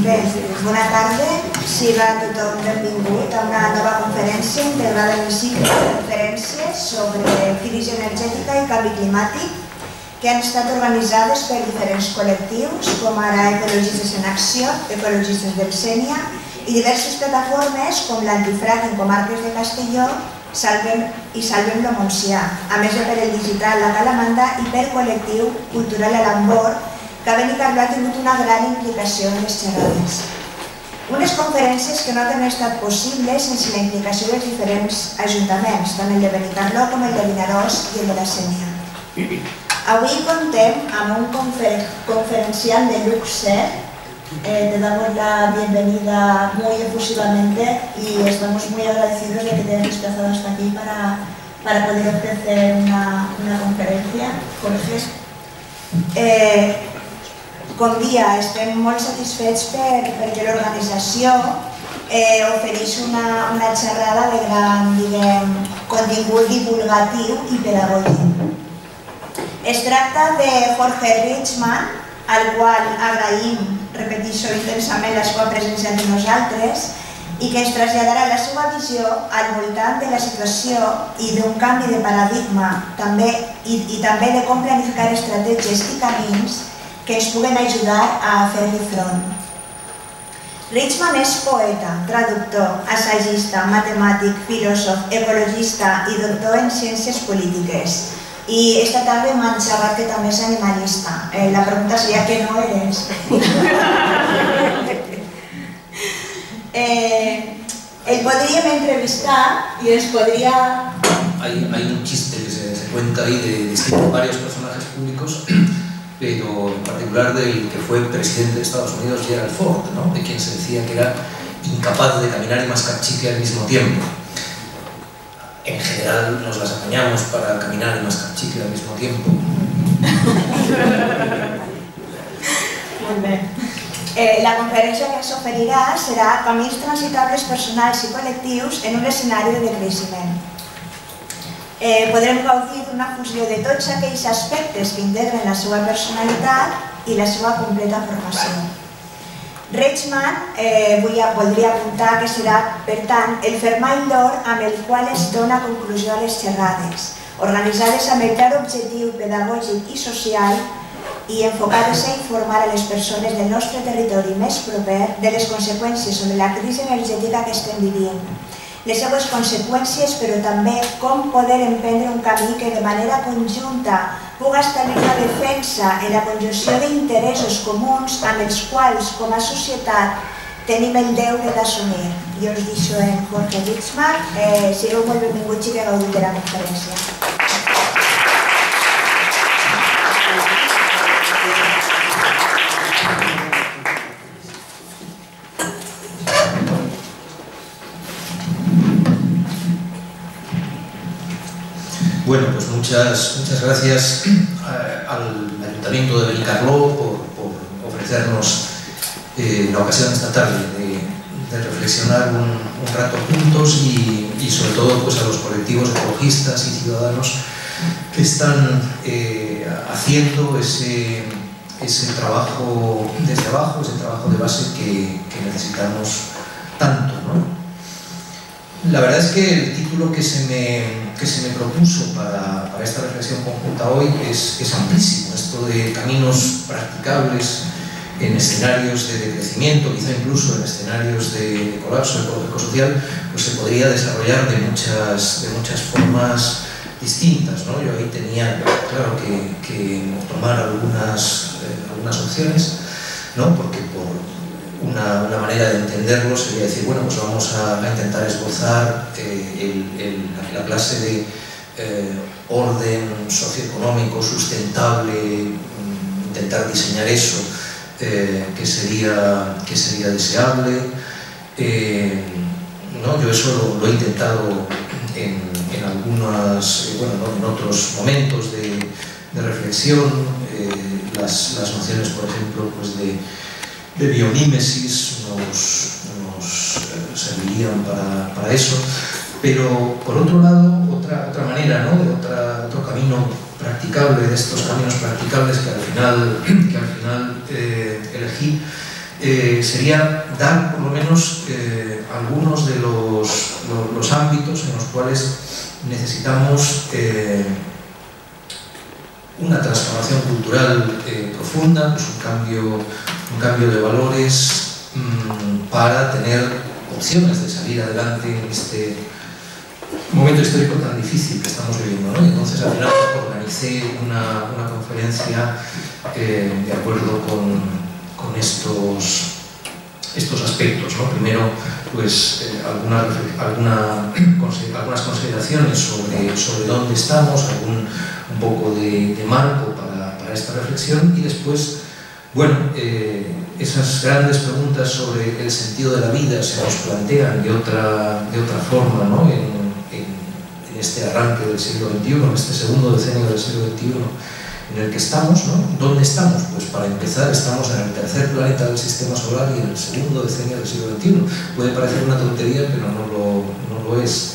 Bé, bona tarda. Siga tothom benvingut a una nova conferència integrada en el cicle de conferències sobre crisi energètica i canvi climàtic que han estat organitzades per diferents col·lectius, com ara Ecologistes en Acció, Ecologistes del Sénia i diverses plataformes com l'Antifrac en Comarques de Castelló i Salvem-lo Montsià, a més de per el digital La Calamanda i per col·lectiu Cultural Alambor, que a Benicarló ha tingut una gran implicació en les xerrades. Unes conferències que no han estat possibles sense la implicació dels diferents ajuntaments, tant el de Benicarló com el de Vinaròs i el de la Sénia. Avui contem amb un conferencial de luxe. Te damos la bienvenida muy efusivamente y estamos muy agradecidos de que te hayas desplazado hasta aquí para poder ofrecer una conferencia. Jorge. Com dia, estem molt satisfets perquè l'organització ofereix una xerrada de gran contingut divulgatiu i pedagògic. Es tracta de Jorge Richman, al qual agraïm, repeteixo intensament, la seva presència entre nosaltres i que ens traslladarà la seva visió al voltant de la situació i d'un canvi de paradigma i també de com planificar estratègies i camins que ens puguen ajudar a fer-hi front. Richman és poeta, traductor, assagista, matemàtic, filòsof, ecologista i doctor en ciències polítiques. I esta tarda m'han xerrat que també és animalista. La pregunta seria que no eres. El podríem entrevistar y ens podría... Hay un chiste que se cuenta ahí de distintos varios personajes públicos, pero en particular del que fue presidente de Estados Unidos, Gerald Ford, ¿no? De quien se decía que era incapaz de caminar y mascar chicle al mismo tiempo. En general nos las apañamos para caminar y mascar chicle al mismo tiempo. Molt bé. La conferència que ens oferirà serà Camins transitables personals i col·lectius en un escenari de decreixement. Podrem gaudir d'una fusió de tots aquells aspectes que integren la seva personalitat i la seva completa formació. Richman voldria apuntar que serà, per tant, el fermall d'or amb el qual es dona conclusió a les xerrades, organitzades amb el clar objectiu pedagògic i social i enfocades a informar a les persones del nostre territori més proper de les conseqüències sobre la crisi energètica que estem vivint, les seues conseqüències, però també com poder emprendre un camí que de manera conjunta puga establir una defensa en la conjunció d'interessos comuns amb els quals, com a societat, tenim el deure d'assumir. Jo us deixo en Jorge Richman. Sigueu molt benvinguts i que gaudiu de la conferència. Bueno, pues muchas gracias al Ayuntamiento de Benicarló por ofrecernos la ocasión esta tarde de reflexionar un rato juntos y sobre todo pues a los colectivos ecologistas y ciudadanos que están haciendo ese trabajo desde abajo, ese trabajo de base que necesitamos tanto, ¿no? La verdad es que el título que se me propuso para esta reflexión conjunta hoy es amplísimo. Esto de caminos practicables en escenarios de decrecimiento, quizá incluso en escenarios de colapso ecológico-social, pues se podría desarrollar de muchas formas distintas, ¿no? Yo ahí tenía claro que tomar algunas opciones, ¿no? Porque por una manera de entenderlo sería decir, bueno, pues vamos a intentar esbozar la clase de orden socioeconómico sustentable, intentar diseñar eso que sería deseable. ¿No? Yo eso lo he intentado en algunas, en otros momentos de reflexión, las nociones, por ejemplo, pues de biomímesis nos servirían para eso, pero por otro lado, otra manera, ¿no? Otro camino practicable, de estos caminos practicables que al final elegí, sería dar por lo menos algunos de los ámbitos en los cuales necesitamos una transformación cultural profunda, pues un cambio de valores para tener opciones de salir adelante en este momento histórico tan difícil que estamos viviendo, ¿no? Entonces al final organicé una conferencia de acuerdo con estos aspectos, ¿no? Primero, pues algunas consideraciones sobre dónde estamos, un poco de marco para esta reflexión, y después, bueno, esas grandes preguntas sobre el sentido de la vida se nos plantean de otra forma, ¿no? En este arranque del siglo XXI, en este segundo decenio del siglo XXI en el que estamos, ¿no? ¿Dónde estamos? Pues para empezar estamos en el tercer planeta del sistema solar y en el segundo decenio del siglo XXI. Puede parecer una tontería, pero no lo es.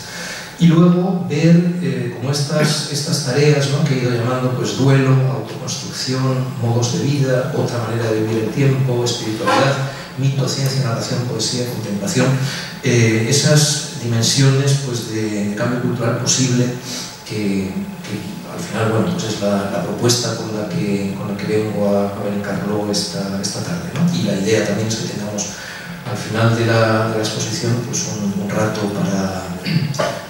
Y luego ver como estas tareas, ¿no? Que he ido llamando pues duelo, autoconstrucción, modos de vida, otra manera de vivir el tiempo, espiritualidad, mito, ciencia, narración, poesía, contemplación, esas dimensiones pues de cambio cultural posible que al final, bueno, pues es la propuesta con la que vengo a Benicarló esta tarde, ¿no? Y la idea también es que tengamos al final de la exposición pues un rato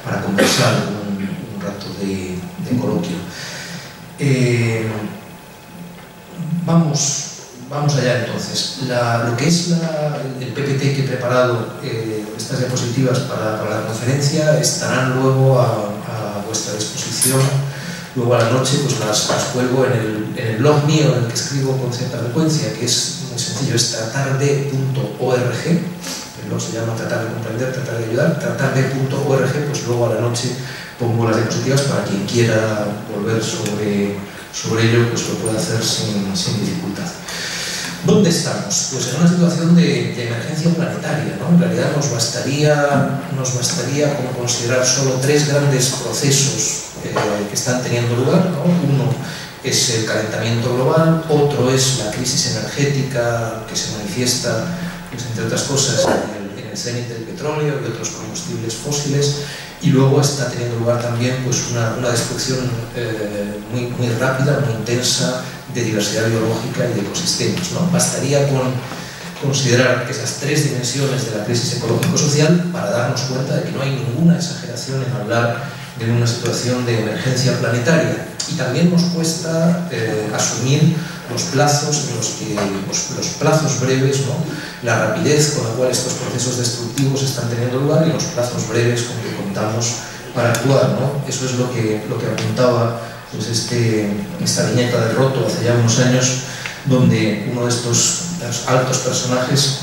para conversar, un rato de coloquio. Vamos allá entonces. Lo que es el PPT que he preparado, estas diapositivas para la conferencia, estarán luego a vuestra disposición. Luego a la noche pues las cuelgo en el blog mío, en el que escribo con cierta frecuencia, que es muy sencillo, es tratarde.org. El blog se llama Tratar de comprender, tratar de ayudar, tratarde.org. Pues luego a la noche pongo las diapositivas para quien quiera volver sobre ello, pues lo puede hacer sin dificultad. ¿Dónde estamos? Pues en una situación de emergencia planetaria, ¿no? En realidad nos bastaría como considerar solo tres grandes procesos que están teniendo lugar, ¿no? Uno es el calentamiento global, otro es la crisis energética que se manifiesta, pues, entre otras cosas, en el cenit del petróleo y otros combustibles fósiles, y luego está teniendo lugar también pues, una destrucción muy rápida, muy intensa de diversidad biológica y de ecosistemas, ¿no? Bastaría con considerar esas tres dimensiones de la crisis ecológico-social para darnos cuenta de que no hay ninguna exageración en hablar de una situación de emergencia planetaria. Y también nos cuesta asumir los plazos en los que los plazos breves, ¿no? La rapidez con la cual estos procesos destructivos están teniendo lugar y los plazos breves con que contamos para actuar, ¿no? Eso es lo que apuntaba pues esta viñeta de Roto hace ya unos años, donde uno de estos altos personajes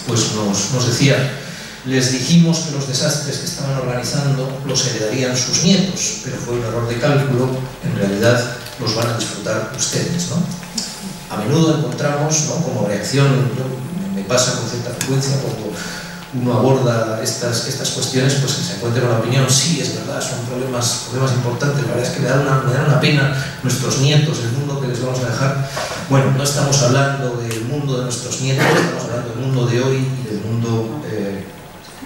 pues nos decía: les dijimos que los desastres que estaban organizando los heredarían sus nietos, pero fue un error de cálculo, en realidad los van a disfrutar ustedes, ¿no? A menudo encontramos, ¿no? Como reacción, me pasa con cierta frecuencia cuando uno aborda estas cuestiones, pues que se encuentra con la opinión: sí, es verdad, son problemas importantes, la verdad es que me dan una pena nuestros nietos, el mundo que les vamos a dejar. Bueno, no estamos hablando del mundo de nuestros nietos, estamos hablando del mundo de hoy y del mundo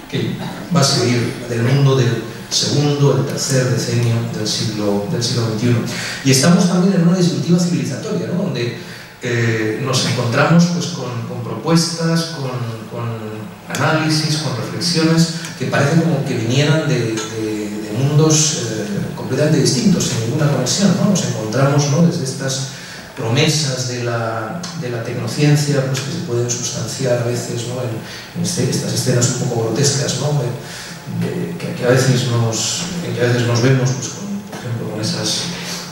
que va a seguir, del mundo del segundo, el tercer decenio del siglo XXI. Y estamos también en una disyuntiva civilizatoria, ¿no? Donde nos encontramos pues, con propuestas, con análisis, con reflexiones que parecen como que vinieran de mundos completamente distintos, sin ninguna conexión, ¿no? Nos encontramos, ¿no? Desde estas promesas de la tecnociencia, pues, que se pueden sustanciar a veces, ¿no? en estas escenas un poco grotescas, ¿no? que a veces nos vemos, pues, por ejemplo, con esas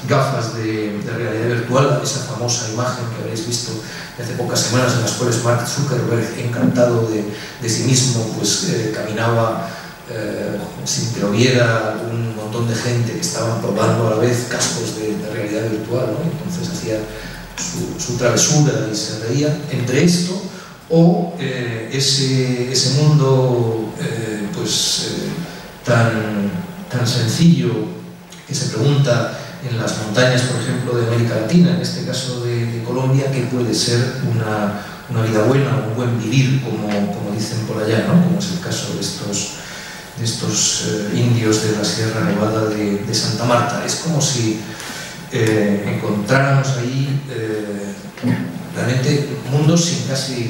gafas de realidad virtual, esa famosa imagen que habréis visto hace pocas semanas, en las cuales Mark Zuckerberg, encantado de sí mismo, pues caminaba sin que lo viera un montón de gente que estaban probando a la vez cascos de realidad virtual, ¿no? Entonces hacía su travesura y se reía. Entre esto o ese mundo tan sencillo que se pregunta en las montañas, por ejemplo, de América Latina, en este caso de Colombia, que puede ser vida buena, un buen vivir, como dicen por allá, ¿no? Como es el caso de estos indios de la Sierra Nevada de Santa Marta. Es como si encontráramos ahí realmente mundos sin casi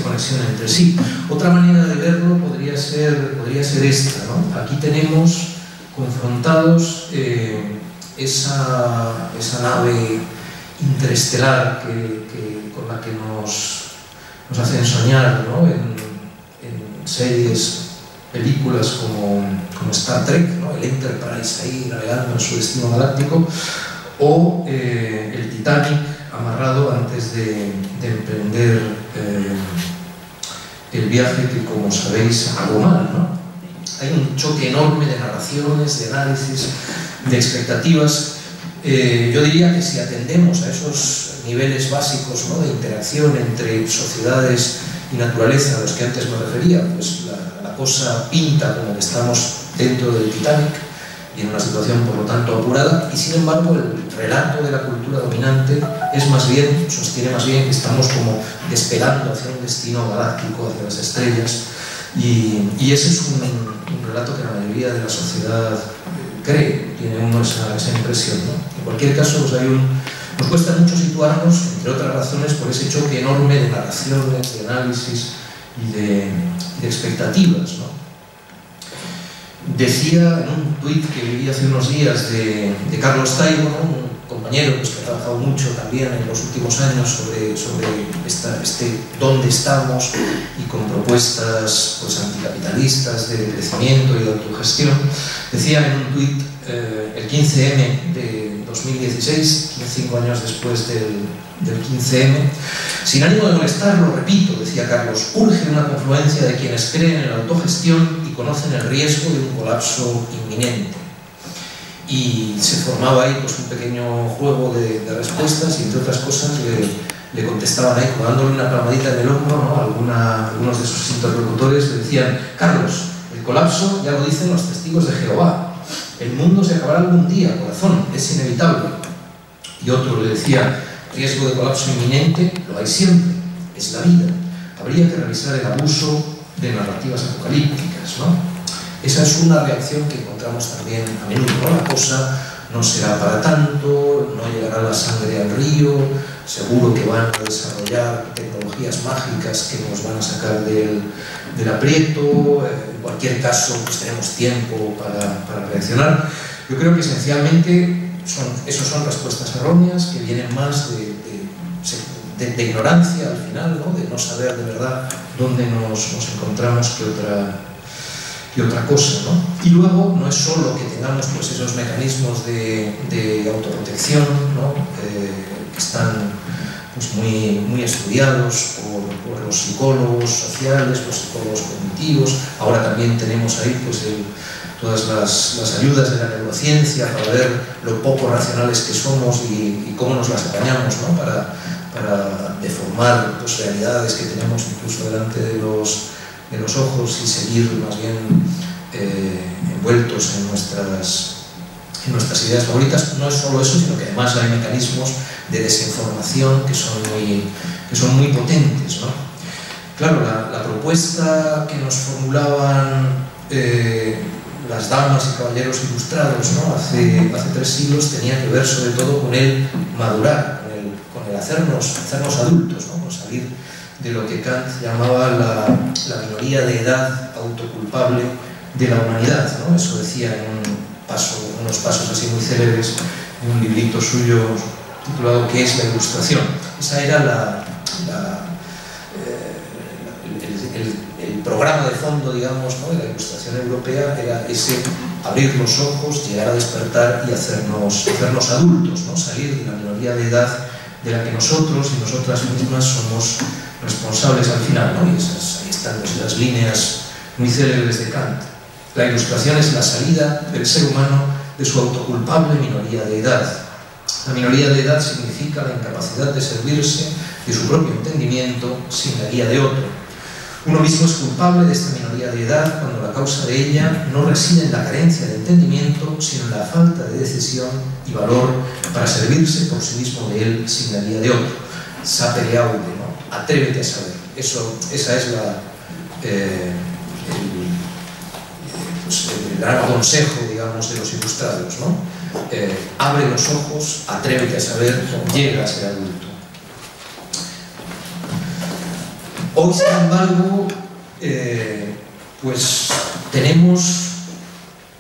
conexión entre sí. Otra manera de verlo podría ser esta, ¿no? Aquí tenemos confrontados esa nave interestelar con la que nos hacen soñar, ¿no? en series, películas como Star Trek, ¿no? El Enterprise ahí navegando en su destino galáctico, o el Titanic amarrado antes de emprender el viaje que, como sabéis, acabó mal, ¿no? Hay un choque enorme de narraciones, de análisis, de expectativas. Yo diría que si atendemos a esos niveles básicos, ¿no? De interacción entre sociedades y naturaleza a los que antes me refería, pues la cosa pinta como que estamos dentro del Titanic y en una situación por lo tanto apurada, y sin embargo el relato de la cultura dominante sostiene más bien que estamos como despegando hacia un destino galáctico, hacia las estrellas, y ese es un relato que la mayoría de la sociedad cree, tiene uno esa impresión, ¿no? En cualquier caso, pues nos cuesta mucho situarnos, entre otras razones, por ese choque enorme de narraciones, de análisis y de expectativas, ¿no? Decía en un tuit que vi hace unos días de Carlos Taibo, ¿no? Un compañero pues, que ha trabajado mucho también en los últimos años sobre dónde estamos y con propuestas pues, anticapitalistas de crecimiento y de autogestión. Decía en un tuit el 15M de 2016, 5 años después del 15M, sin ánimo de molestar, lo repito, decía Carlos, urge una confluencia de quienes creen en la autogestión y conocen el riesgo de un colapso inminente. Y se formaba ahí pues, un pequeño juego de respuestas y, entre otras cosas, le contestaban ahí, como dándole una palmadita en el hombro, ¿no? Algunos de sus interlocutores le decían: Carlos, el colapso ya lo dicen los testigos de Jehová, el mundo se acabará algún día, corazón, es inevitable. Y otro le decía: riesgo de colapso inminente lo hay siempre, es la vida, habría que revisar el abuso de narrativas apocalípticas, ¿no? Esa es una reacción que encontramos también a menudo, ¿no? La cosa no será para tanto, no llegará la sangre al río, seguro que van a desarrollar tecnologías mágicas que nos van a sacar del aprieto, en cualquier caso pues tenemos tiempo para reaccionar. Yo creo que esencialmente esas son respuestas erróneas que vienen más de ignorancia al final, ¿no? De no saber de verdad dónde nos encontramos que otra cosa, ¿no? Y luego no es solo que tengamos pues, esos mecanismos de autoprotección, ¿no? Que están pues, muy estudiados por los psicólogos sociales, los psicólogos cognitivos. Ahora también tenemos ahí pues, todas las ayudas de la neurociencia para ver lo poco racionales que somos y cómo nos las apañamos, ¿no? para deformar pues, realidades que tenemos incluso delante de los ojos y seguir más bien envueltos en nuestras ideas favoritas. No es solo eso, sino que además hay mecanismos de desinformación que son muy potentes, ¿no? Claro, la propuesta que nos formulaban las damas y caballeros ilustrados, ¿no? hace 3 siglos tenía que ver sobre todo con el madurar, con el hacernos adultos, ¿no? Con salir de lo que Kant llamaba la minoría de edad autoculpable de la humanidad, ¿no? Eso decía en unos pasos así muy célebres en un librito suyo titulado ¿Qué es la ilustración? Esa era el programa de fondo, digamos, ¿no? De la ilustración europea, era ese abrir los ojos, llegar a despertar y hacernos adultos, ¿no? Salir de la minoría de edad de la que nosotros y nosotras mismas somos responsables al final, ¿no? Y ahí están las líneas muy célebres de Kant. La ilustración es la salida del ser humano de su autoculpable minoría de edad. La minoría de edad significa la incapacidad de servirse de su propio entendimiento sin la guía de otro. Uno mismo es culpable de esta minoría de edad cuando la causa de ella no reside en la carencia de entendimiento, sino en la falta de decisión y valor para servirse por sí mismo de él sin la guía de otro. Sapere aude, ¿no? atrévete a saber. Esa es el gran consejo, digamos, de los ilustrados, ¿no? Abre los ojos, atrévete a saber, llega a ser adulto. Hoy, sin embargo, pues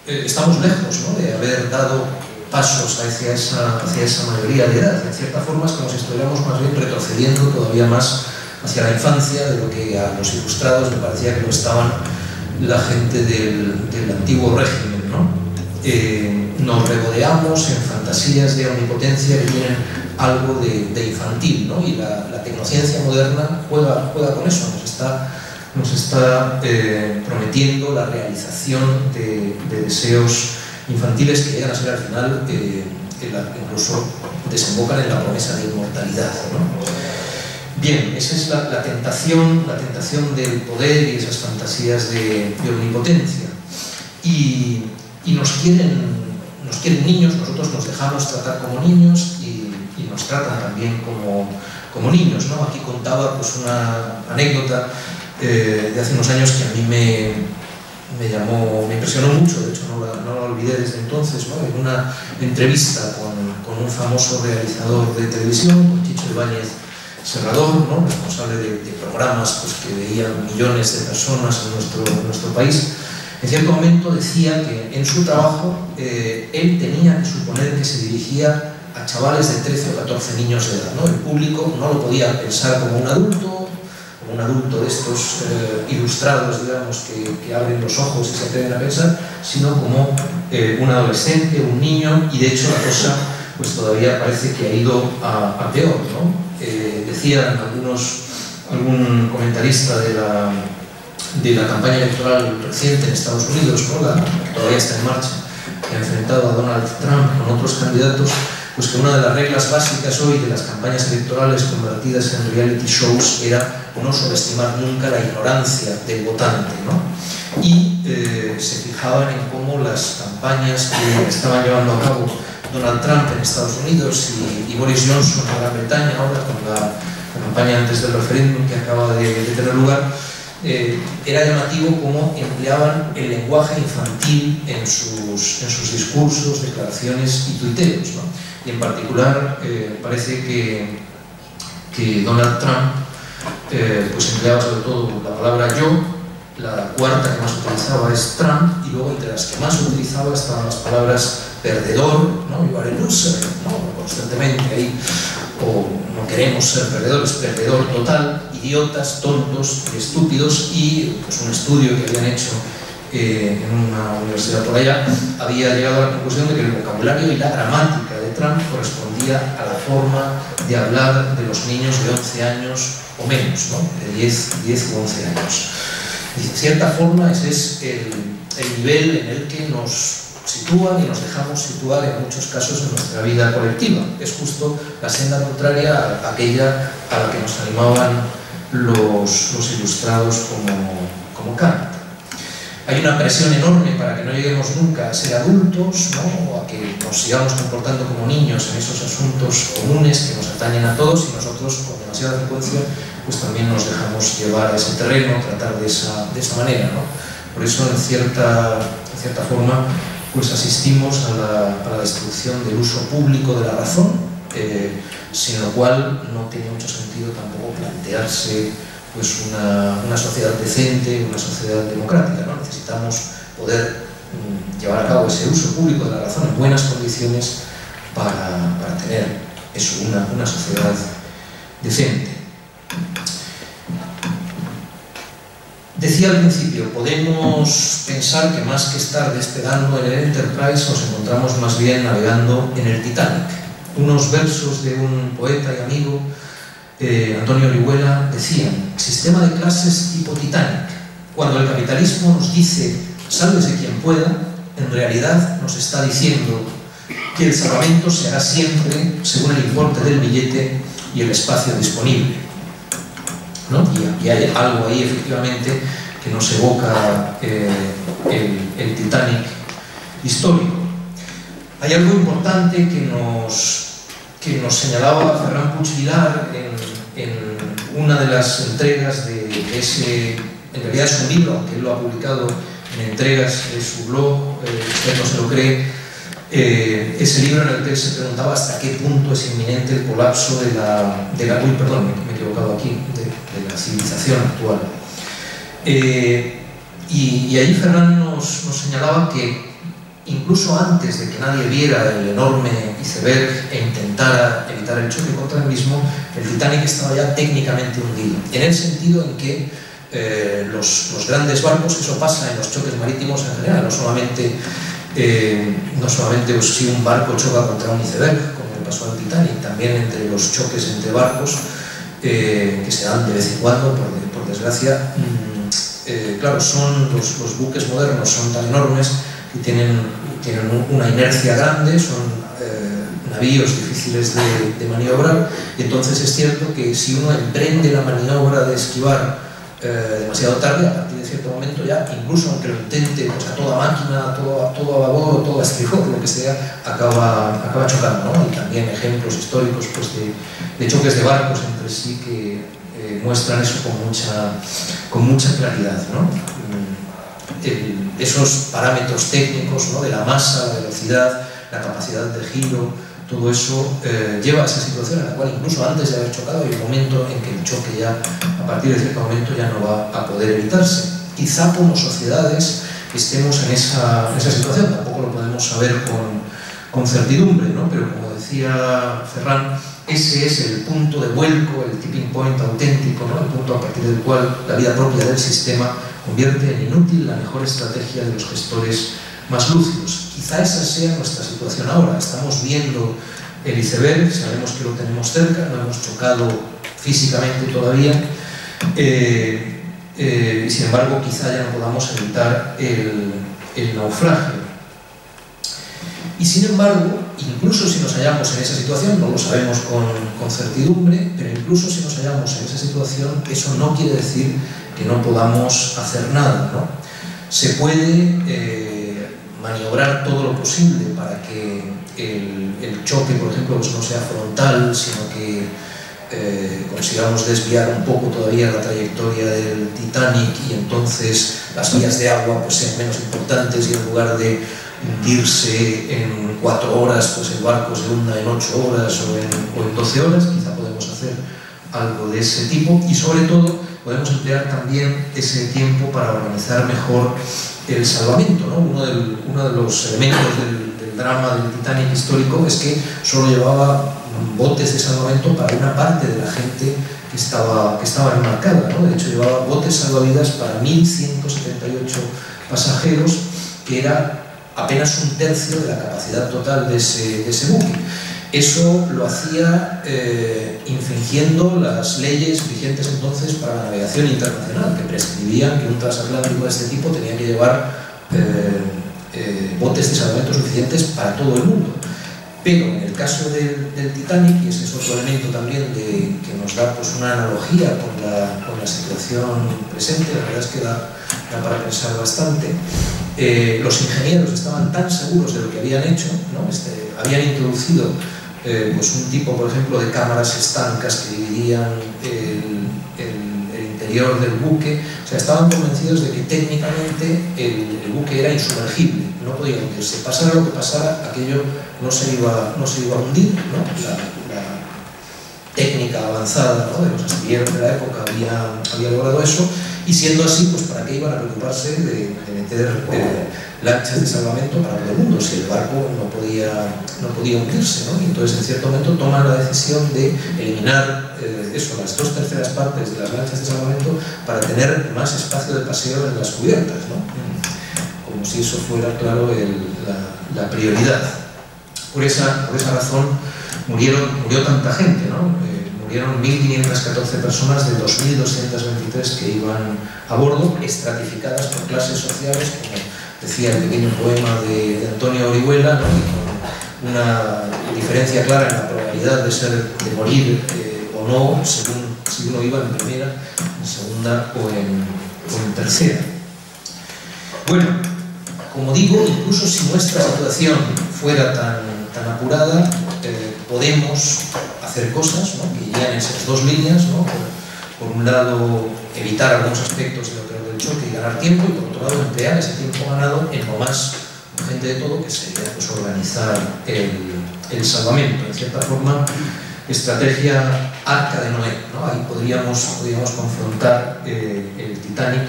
estamos lejos, ¿no?, de haber dado pasos hacia esa mayoría de edad. En cierta forma es como si estuviéramos más bien retrocediendo todavía más hacia la infancia de lo que a los ilustrados me parecía que lo estaban la gente del antiguo régimen, ¿no? Nos regodeamos en fantasías de omnipotencia que tienen algo de infantil, ¿no? Y la tecnociencia moderna juega con eso, nos está prometiendo la realización de deseos infantiles que llegan a ser al final, incluso desembocan en la promesa de inmortalidad, ¿no? Bien, esa es la tentación del poder y esas fantasías de omnipotencia. Y nos quieren niños, nosotros nos dejamos tratar como niños y nos tratan también como niños, ¿no? Aquí contaba pues una anécdota de hace unos años que a mí me impresionó mucho, de hecho no la olvidé desde entonces, ¿no? En una entrevista con un famoso realizador de televisión, con Chicho Ibáñez Serrador, ¿no?, responsable de programas pues, que veían millones de personas en nuestro país. En cierto momento decía que en su trabajo él tenía que suponer que se dirigía a chavales de 13 o 14 niños de edad, ¿no? El público no lo podía pensar como un adulto de estos ilustrados, digamos, que abren los ojos y se atreven a pensar, sino como un adolescente, un niño, y de hecho la cosa pues todavía parece que ha ido a peor, ¿no? Decían algún comentarista de la campaña electoral reciente en Estados Unidos, ¿no?, todavía está en marcha, que ha enfrentado a Donald Trump con otros candidatos, pues que una de las reglas básicas hoy de las campañas electorales convertidas en reality shows era no subestimar nunca la ignorancia del votante, ¿no? Y se fijaban en cómo las campañas que estaban llevando a cabo Donald Trump en Estados Unidos y Boris Johnson en Gran Bretaña, ahora con la campaña antes del referéndum que acaba de tener lugar, era llamativo cómo empleaban el lenguaje infantil en sus discursos, declaraciones y tuiteos, ¿no? Y en particular parece que Donald Trump pues empleaba sobre todo la palabra yo, la cuarta que más utilizaba es Trump, y luego entre las que más utilizaba estaban las palabras perdedor, ¿no? You are a loser, ¿no? Constantemente ahí, o no queremos ser perdedores, perdedor total, idiotas, tontos y estúpidos. Y pues un estudio que habían hecho en una universidad por allá había llegado a la conclusión de que el vocabulario y la gramática de Trump correspondía a la forma de hablar de los niños de 11 años o menos, ¿no? De 10 u 11 años. Y de cierta forma ese es el nivel en el que nos sitúan y nos dejamos situar en muchos casos en nuestra vida colectiva. Es justo la senda contraria a aquella a la que nos animaban los ilustrados como Kant. Hay una presión enorme para que no lleguemos nunca a ser adultos, ¿no?, o a que nos sigamos comportando como niños en esos asuntos comunes que nos atañen a todos, y nosotros con demasiada frecuencia pues también nos dejamos llevar a ese terreno, tratar de esa manera, ¿no? Por eso en cierta forma pues asistimos a la destrucción del uso público de la razón, sin lo cual no tiene mucho sentido tampoco plantearse pues una sociedad decente, una sociedad democrática, ¿no? Necesitamos poder llevar a cabo ese uso público de la razón en buenas condiciones para tener eso, una sociedad decente. Decía al principio, podemos pensar que más que estar despegando en el Enterprise nos encontramos más bien navegando en el Titanic. Unos versos de un poeta y amigo, Antonio Orihuela, decían: sistema de clases tipo Titanic. Cuando el capitalismo nos dice sálvese quien pueda, en realidad nos está diciendo que el salvamento se hará siempre según el importe del billete y el espacio disponible, ¿no? Y hay algo ahí efectivamente que nos evoca el Titanic histórico. Hay algo importante que nos señalaba Ferran Puig Vilar una de las entregas de ese, en realidad es un libro, aunque él lo ha publicado en entregas de su blog, usted no se lo cree, ese libro en el que él se preguntaba hasta qué punto es inminente el colapso de la uy, perdón, me he equivocado aquí, de la civilización actual. Y ahí Ferran nos señalaba que incluso antes de que nadie viera el enorme iceberg e intentara evitar el choque contra el mismo, el Titanic estaba ya técnicamente hundido, en el sentido en que los grandes barcos, eso pasa en los choques marítimos en general, no solamente pues, si un barco choca contra un iceberg, como le pasó al Titanic, también entre los choques entre barcos, que se dan de vez en cuando, por desgracia. Claro, los buques modernos son tan enormes que tienen una inercia grande, son navíos difíciles de maniobrar, y entonces es cierto que si uno emprende la maniobra de esquivar demasiado tarde, a partir de cierto momento ya, incluso aunque lo intente pues, a toda máquina, todo a babor, todo a estribor, lo que sea, acaba chocando, ¿no? Y también ejemplos históricos pues, de choques de barcos entre sí que muestran eso con mucha claridad, ¿no? Esos parámetros técnicos, ¿no? De la masa, la velocidad, la capacidad de giro, todo eso lleva a esa situación en la cual incluso antes de haber chocado hay un momento en que el choque ya, a partir de cierto momento, ya no va a poder evitarse. Quizá como sociedades estemos en esa situación, tampoco lo podemos saber con certidumbre, ¿no? Pero como decía Ferran, ese es el punto de vuelco, el tipping point auténtico, ¿no? El punto a partir del cual la vida propia del sistema convierte en inútil la mejor estrategia de los gestores más lúcidos. Quizá esa sea nuestra situación ahora. Estamos viendo el iceberg, sabemos que lo tenemos cerca, no hemos chocado físicamente todavía, y sin embargo quizá ya no podamos evitar el naufragio. Y sin embargo, incluso si nos hallamos en esa situación, no lo sabemos con certidumbre, pero incluso si nos hallamos en esa situación, eso no quiere decir que no podamos hacer nada, ¿no? Se puede maniobrar todo lo posible para que el choque, por ejemplo, pues no sea frontal, sino que consigamos desviar un poco todavía la trayectoria del Titanic y entonces las vías de agua pues sean menos importantes y en lugar de hundirse en 4 horas, pues el barco se hunda en 8 horas o en 12 horas, quizá podemos hacer algo de ese tipo y sobre todo podemos emplear también ese tiempo para organizar mejor el salvamento, ¿no? Uno de los elementos del drama del Titanic histórico es que solo llevaba botes de salvamento para una parte de la gente que estaba enmarcada, ¿no? De hecho llevaba botes salvavidas para 1.178 pasajeros, que era apenas un tercio de la capacidad total de ese buque. Eso lo hacía infringiendo las leyes vigentes entonces para la navegación internacional, que prescribían que un transatlántico de este tipo tenía que llevar botes de salvamento suficientes para todo el mundo. Pero en el caso del Titanic, y ese es otro elemento también que nos da pues, una analogía con la situación presente, la verdad es que da para pensar bastante, los ingenieros estaban tan seguros de lo que habían hecho, ¿no? Habían introducido pues un tipo, por ejemplo, de cámaras estancas que dividían el interior del buque, o sea, estaban convencidos de que técnicamente el buque era insumergible, no podía hundirse, pasara lo que pasara, aquello no se iba a hundir, ¿no? La técnica avanzada, ¿no? De los astilleros de la época había logrado eso, y siendo así, pues ¿para qué iban a preocuparse de meter lanchas de salvamento para todo el mundo si el barco no podía hundirse, ¿no? Y entonces en cierto momento toman la decisión de eliminar las 2/3 partes de las lanchas de salvamento para tener más espacio de paseo en las cubiertas, ¿no? Como si eso fuera, claro, la prioridad. Por esa razón murió tanta gente, ¿no? Murieron 1.514 personas de 2.223 que iban a bordo, estratificadas por clases sociales, como decía el pequeño poema de Antonio Orihuela, ¿no? Y con una diferencia clara en la probabilidad de morir o no, según si uno iba en primera, en segunda o en tercera. Bueno, como digo, incluso si nuestra situación fuera tan apurada, podemos hacer cosas, ¿no? Que guían esas dos líneas, ¿no? por un lado, evitar algunos aspectos de lo peor del choque y ganar tiempo, y por otro lado, emplear ese tiempo ganado en lo más urgente de todo, que sería pues, organizar el salvamento. En cierta forma, estrategia Arca de Noé, ¿no? Ahí podríamos confrontar el Titanic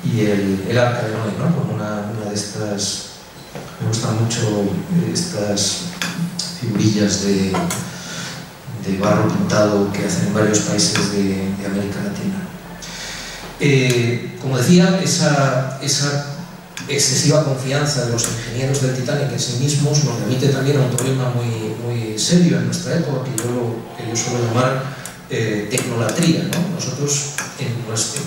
y el Arca de Noé, ¿no? Como una de estas. Me gustan mucho estas figurillas de barro pintado que hacen en varios países de América Latina. Como decía, esa excesiva confianza de los ingenieros del Titanic en sí mismos nos remite también a un problema muy serio en nuestra época, que yo suelo llamar tecnolatría, ¿no? Nosotros,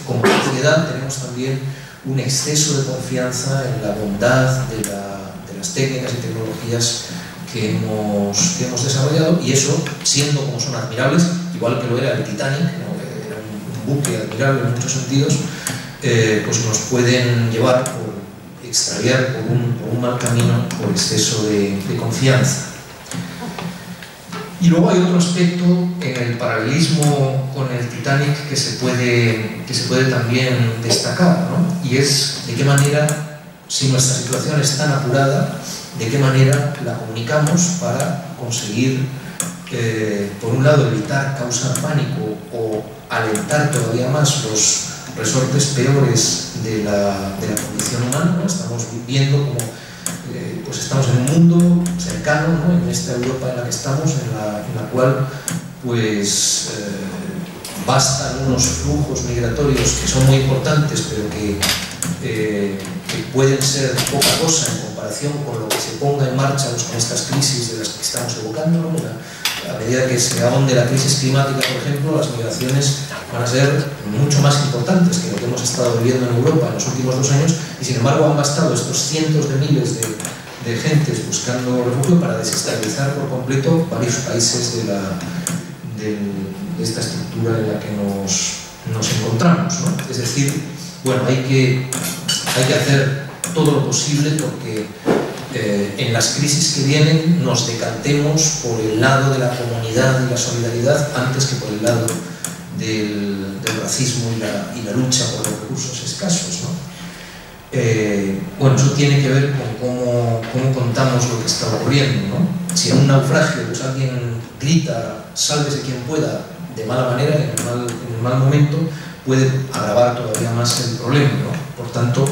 como sociedad, tenemos también un exceso de confianza en la bondad de las técnicas y tecnologías que hemos desarrollado, y eso, siendo como son admirables, igual que lo era el Titanic, ¿no? Era un buque admirable en muchos sentidos, pues nos pueden llevar extraviar por un mal camino por exceso de confianza. Y luego hay otro aspecto en el paralelismo con el Titanic que se puede también destacar, ¿no? Y es de qué manera, si nuestra situación es tan apurada, de qué manera la comunicamos para conseguir, por un lado, evitar causar pánico o alentar todavía más los resortes peores de la condición humana, ¿no? Estamos viendo como pues estamos en un mundo cercano, ¿no? En esta Europa en la que estamos, en la cual pues bastan unos flujos migratorios que son muy importantes, pero que pueden ser poca cosa en comparación con lo que se ponga en marcha con estas crisis de las que estamos evocando, ¿no? A medida que se ahonde la crisis climática, por ejemplo, las migraciones van a ser mucho más importantes que lo que hemos estado viviendo en Europa en los últimos 2 años, y sin embargo han bastado estos cientos de miles de gentes buscando refugio para desestabilizar por completo varios países de esta estructura en la que nos encontramos, ¿no? Es decir, bueno, hay que hacer todo lo posible porque en las crisis que vienen nos decantemos por el lado de la comunidad y la solidaridad antes que por el lado del racismo y la lucha por los recursos escasos, ¿no? Bueno, eso tiene que ver con cómo contamos lo que está ocurriendo, ¿no? Si en un naufragio pues alguien grita "sálvese quien pueda" de mala manera, en el mal momento, puede agravar todavía más el problema, ¿no? Por tanto,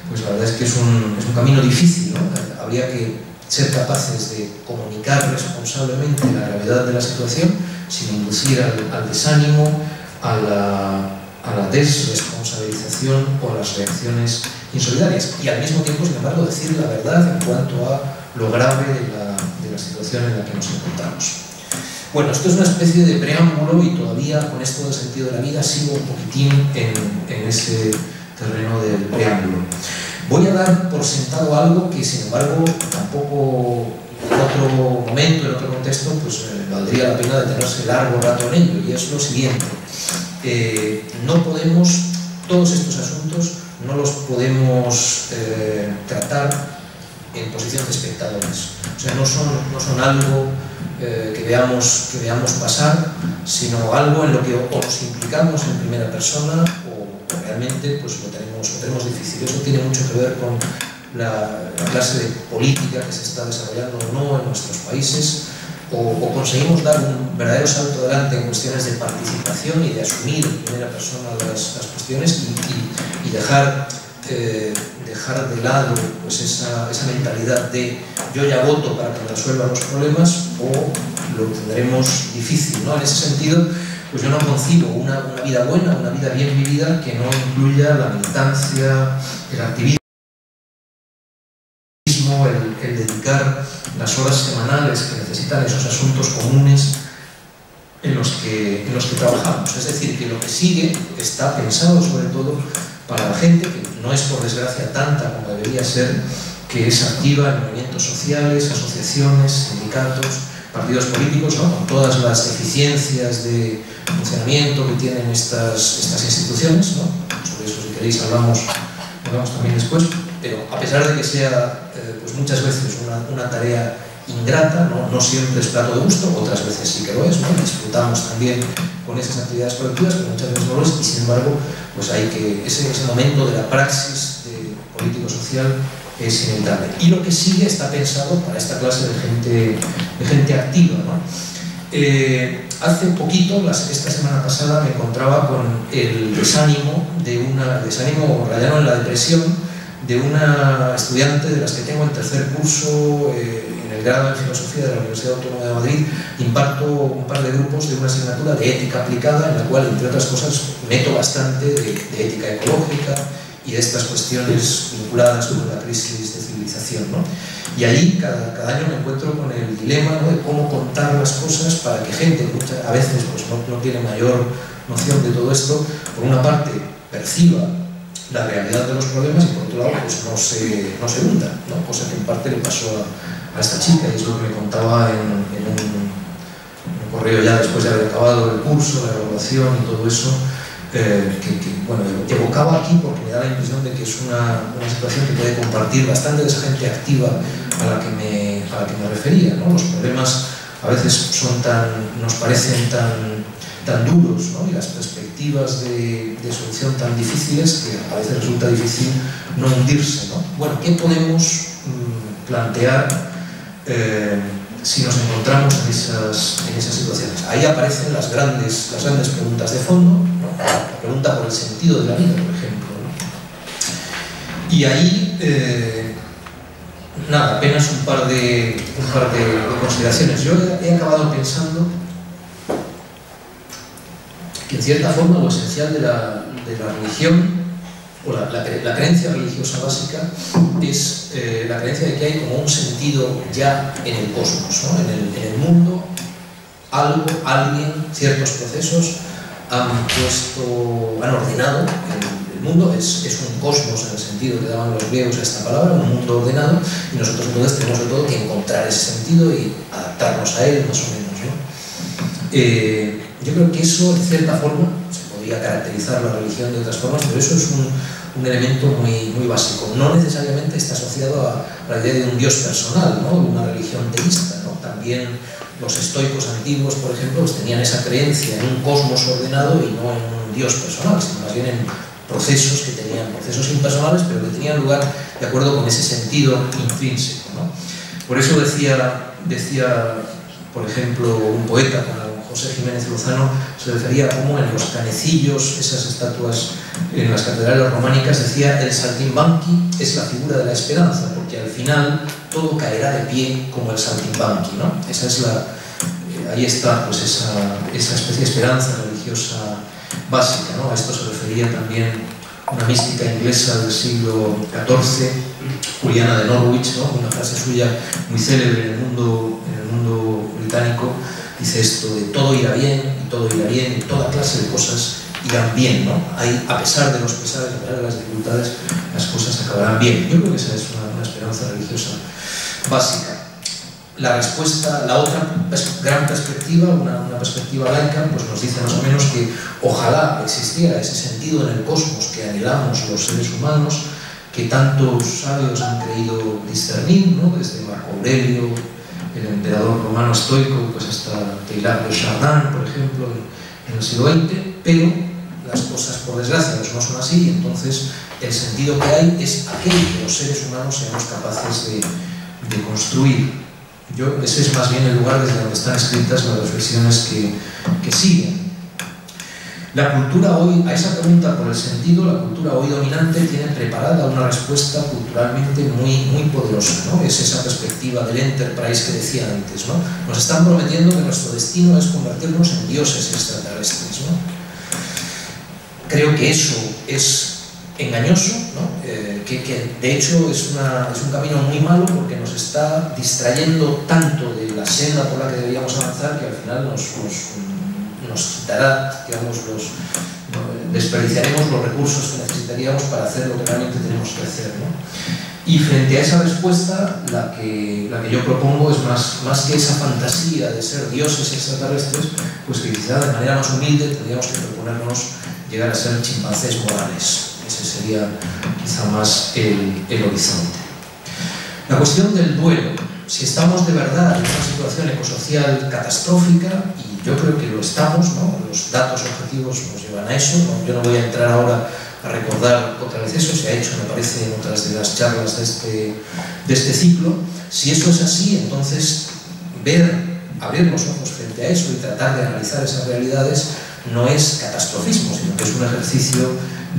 pues la verdad es que es un camino difícil, ¿no? Habría que ser capaces de comunicar responsablemente la gravedad de la situación sin inducir al desánimo, a la desresponsabilización o a las reacciones insolidarias, y al mismo tiempo, sin embargo, decir la verdad en cuanto a lo grave de la situación en la que nos encontramos. Bueno, esto es una especie de preámbulo, y todavía con esto del sentido de la vida sigo un poquitín en ese terreno del preámbulo. Voy a dar por sentado algo que, sin embargo, tampoco en otro momento, en otro contexto, pues valdría la pena detenerse largo rato en ello, y es lo siguiente. No podemos, todos estos asuntos no los podemos tratar en posición de espectadores. O sea, no son algo que veamos pasar, sino algo en lo que o nos implicamos en primera persona o realmente pues lo tenemos difícil. Eso tiene mucho que ver con la clase de política que se está desarrollando o no en nuestros países, o conseguimos dar un verdadero salto adelante en cuestiones de participación y de asumir en primera persona las cuestiones y dejar de lado pues esa mentalidad de yo ya voto para que me resuelvan los problemas, o lo tendremos difícil, ¿no? En ese sentido, pues yo no concibo una vida buena, una vida bien vivida que no incluya la militancia, el activismo, el dedicar las horas semanales que necesitan esos asuntos comunes en los que trabajamos. Es decir, que lo que sigue está pensado sobre todo para la gente que no es, por desgracia, tanta como debería ser, que es activa en movimientos sociales, asociaciones, sindicatos, partidos políticos, ¿no? Con todas las deficiencias de funcionamiento que tienen estas instituciones, ¿no? Sobre eso, si queréis, hablamos también después, pero a pesar de que sea pues muchas veces una tarea ingrata, no siempre es plato de gusto, otras veces sí que lo es, ¿no? Disfrutamos también con esas actividades colectivas, pero muchas veces no lo es, y sin embargo, pues hay que, ese momento de la praxis político-social es inevitable. Y lo que sigue está pensado para esta clase de gente activa, ¿no? Hace poquito, esta semana pasada, me encontraba con el desánimo rayano en la depresión de una estudiante de las que tengo en tercer curso en el grado de Filosofía de la Universidad Autónoma de Madrid. Imparto un par de grupos de una asignatura de ética aplicada, en la cual, entre otras cosas, meto bastante de ética ecológica y de estas cuestiones vinculadas con la crisis de civilización, ¿no? Y ahí cada año me encuentro con el dilema, ¿no?, de cómo contar las cosas para que gente que a veces pues, no tiene mayor noción de todo esto, por una parte perciba la realidad de los problemas y por otro lado pues no se hunda, ¿no? Cosa que en parte le pasó a esta chica, y es lo que me contaba en un correo ya después de haber acabado el curso, la evaluación y todo eso, bueno, evocaba aquí porque me da la impresión de que es una situación que puede compartir bastante de esa gente activa a la que me refería, ¿no? Los problemas a veces nos parecen tan duros, ¿no? Y las perspectivas de solución tan difíciles que a veces resulta difícil no hundirse, ¿no? Bueno, ¿qué podemos plantear si nos encontramos en esas situaciones? Ahí aparecen las grandes preguntas de fondo, ¿no? La pregunta por el sentido de la vida, por ejemplo, ¿no? Y ahí, nada, apenas un par de consideraciones. Yo he acabado pensando que en cierta forma lo esencial de la religión, o la creencia religiosa básica, es la creencia de que hay como un sentido ya en el cosmos, ¿no? En el mundo, algo, alguien, ciertos procesos han ordenado el mundo. Es un cosmos en el sentido que daban los griegos a esta palabra, un mundo ordenado, y nosotros entonces tenemos sobre todo que encontrar ese sentido y adaptarnos a él, más o menos, ¿no? Yo creo que eso, en cierta forma, se podría caracterizar la religión de otras formas, pero eso es un elemento muy básico. No necesariamente está asociado a la idea de un Dios personal, ¿no?, de una religión teísta, ¿no? También los estoicos antiguos, por ejemplo, pues tenían esa creencia en un cosmos ordenado y no en un Dios personal, sino más bien en procesos que tenían procesos impersonales, pero que tenían lugar de acuerdo con ese sentido intrínseco, ¿no? Por eso decía, por ejemplo, un poeta, José Jiménez Lozano, se refería a cómo en los canecillos, esas estatuas en las catedrales románicas, decía: el saltimbanqui es la figura de la esperanza, porque al final todo caerá de pie como el saltimbanqui, ¿no? Esa es ahí está pues esa especie de esperanza religiosa básica, ¿no? A esto se refería también una mística inglesa del siglo XIV, Juliana de Norwich, ¿no? Una frase suya muy célebre en el mundo británico. Dice esto de todo irá bien, y todo irá bien, y toda clase de cosas irán bien, ¿no? A pesar de los pesares, a pesar de las dificultades, las cosas acabarán bien. Yo creo que esa es una esperanza religiosa básica. La respuesta, la otra gran perspectiva, una perspectiva laica, pues nos dice más o menos que ojalá existiera ese sentido en el cosmos que anhelamos los seres humanos, que tantos sabios han creído discernir, ¿no? Desde Marco Aurelio, el emperador romano estoico, pues hasta Teilhard de Chardin, por ejemplo, en el siglo XX, pero las cosas, por desgracia, no son así, y entonces el sentido que hay es aquel que los seres humanos seamos capaces de construir. Ese es más bien el lugar desde donde están escritas las reflexiones que siguen. La cultura hoy, a esa pregunta por el sentido, la cultura hoy dominante tiene preparada una respuesta culturalmente muy poderosa, ¿no? Es esa perspectiva del enterprise que decía antes, ¿no? Nos están prometiendo que nuestro destino es convertirnos en dioses extraterrestres, ¿no? Creo que eso es engañoso, ¿no? Que de hecho es un camino muy malo, porque nos está distrayendo tanto de la senda por la que deberíamos avanzar, que al final nos quitará, digamos, desperdiciaremos los recursos que necesitaríamos para hacer lo que realmente tenemos que hacer, ¿no? Y frente a esa respuesta, la que yo propongo es más que esa fantasía de ser dioses extraterrestres, pues que quizá de manera más humilde tendríamos que proponernos llegar a ser chimpancés morales. Ese sería quizá más el horizonte. La cuestión del duelo. si estamos de verdad en una situación ecosocial catastrófica, y yo creo que lo estamos, ¿no? Los datos objetivos nos llevan a eso, ¿no? Yo no voy a entrar ahora a recordar otra vez eso, se ha hecho, me parece, en otras de las charlas de este ciclo. Si eso es así, entonces abrir los ojos frente a eso y tratar de analizar esas realidades no es catastrofismo, sino que es un ejercicio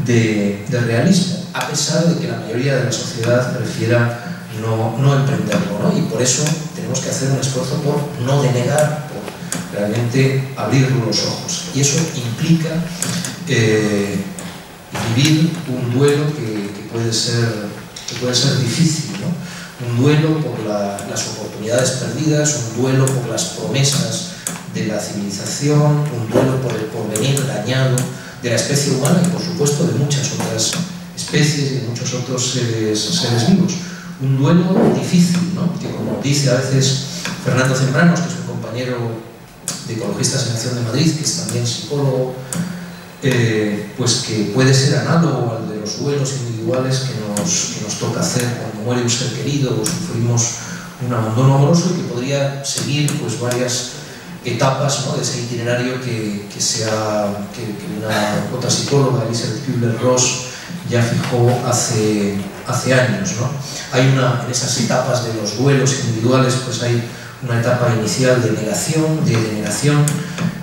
de realismo, a pesar de que la mayoría de la sociedad prefiera no emprenderlo, ¿no? Y por eso tenemos que hacer un esfuerzo por no denegar, por realmente abrir los ojos. Y eso implica vivir un duelo que puede ser difícil, ¿no? Un duelo por las oportunidades perdidas, un duelo por las promesas de la civilización, un duelo por el porvenir dañado de la especie humana y, por supuesto, de muchas otras especies y de muchos otros seres vivos. Un duelo difícil, ¿no? Que, como dice a veces Fernando Zembranos, que es un compañero de Ecologistas en Acción de Madrid, que es también psicólogo, pues que puede ser análogo al de los duelos individuales que nos toca hacer cuando muere un ser querido o sufrimos un abandono amoroso, y que podría seguir pues varias etapas, ¿no? De ese itinerario que una otra psicóloga, Elisabeth Kübler-Ross, ya fijó hace años, ¿no? En esas etapas de los duelos individuales, pues hay una etapa inicial de negación, de denegación,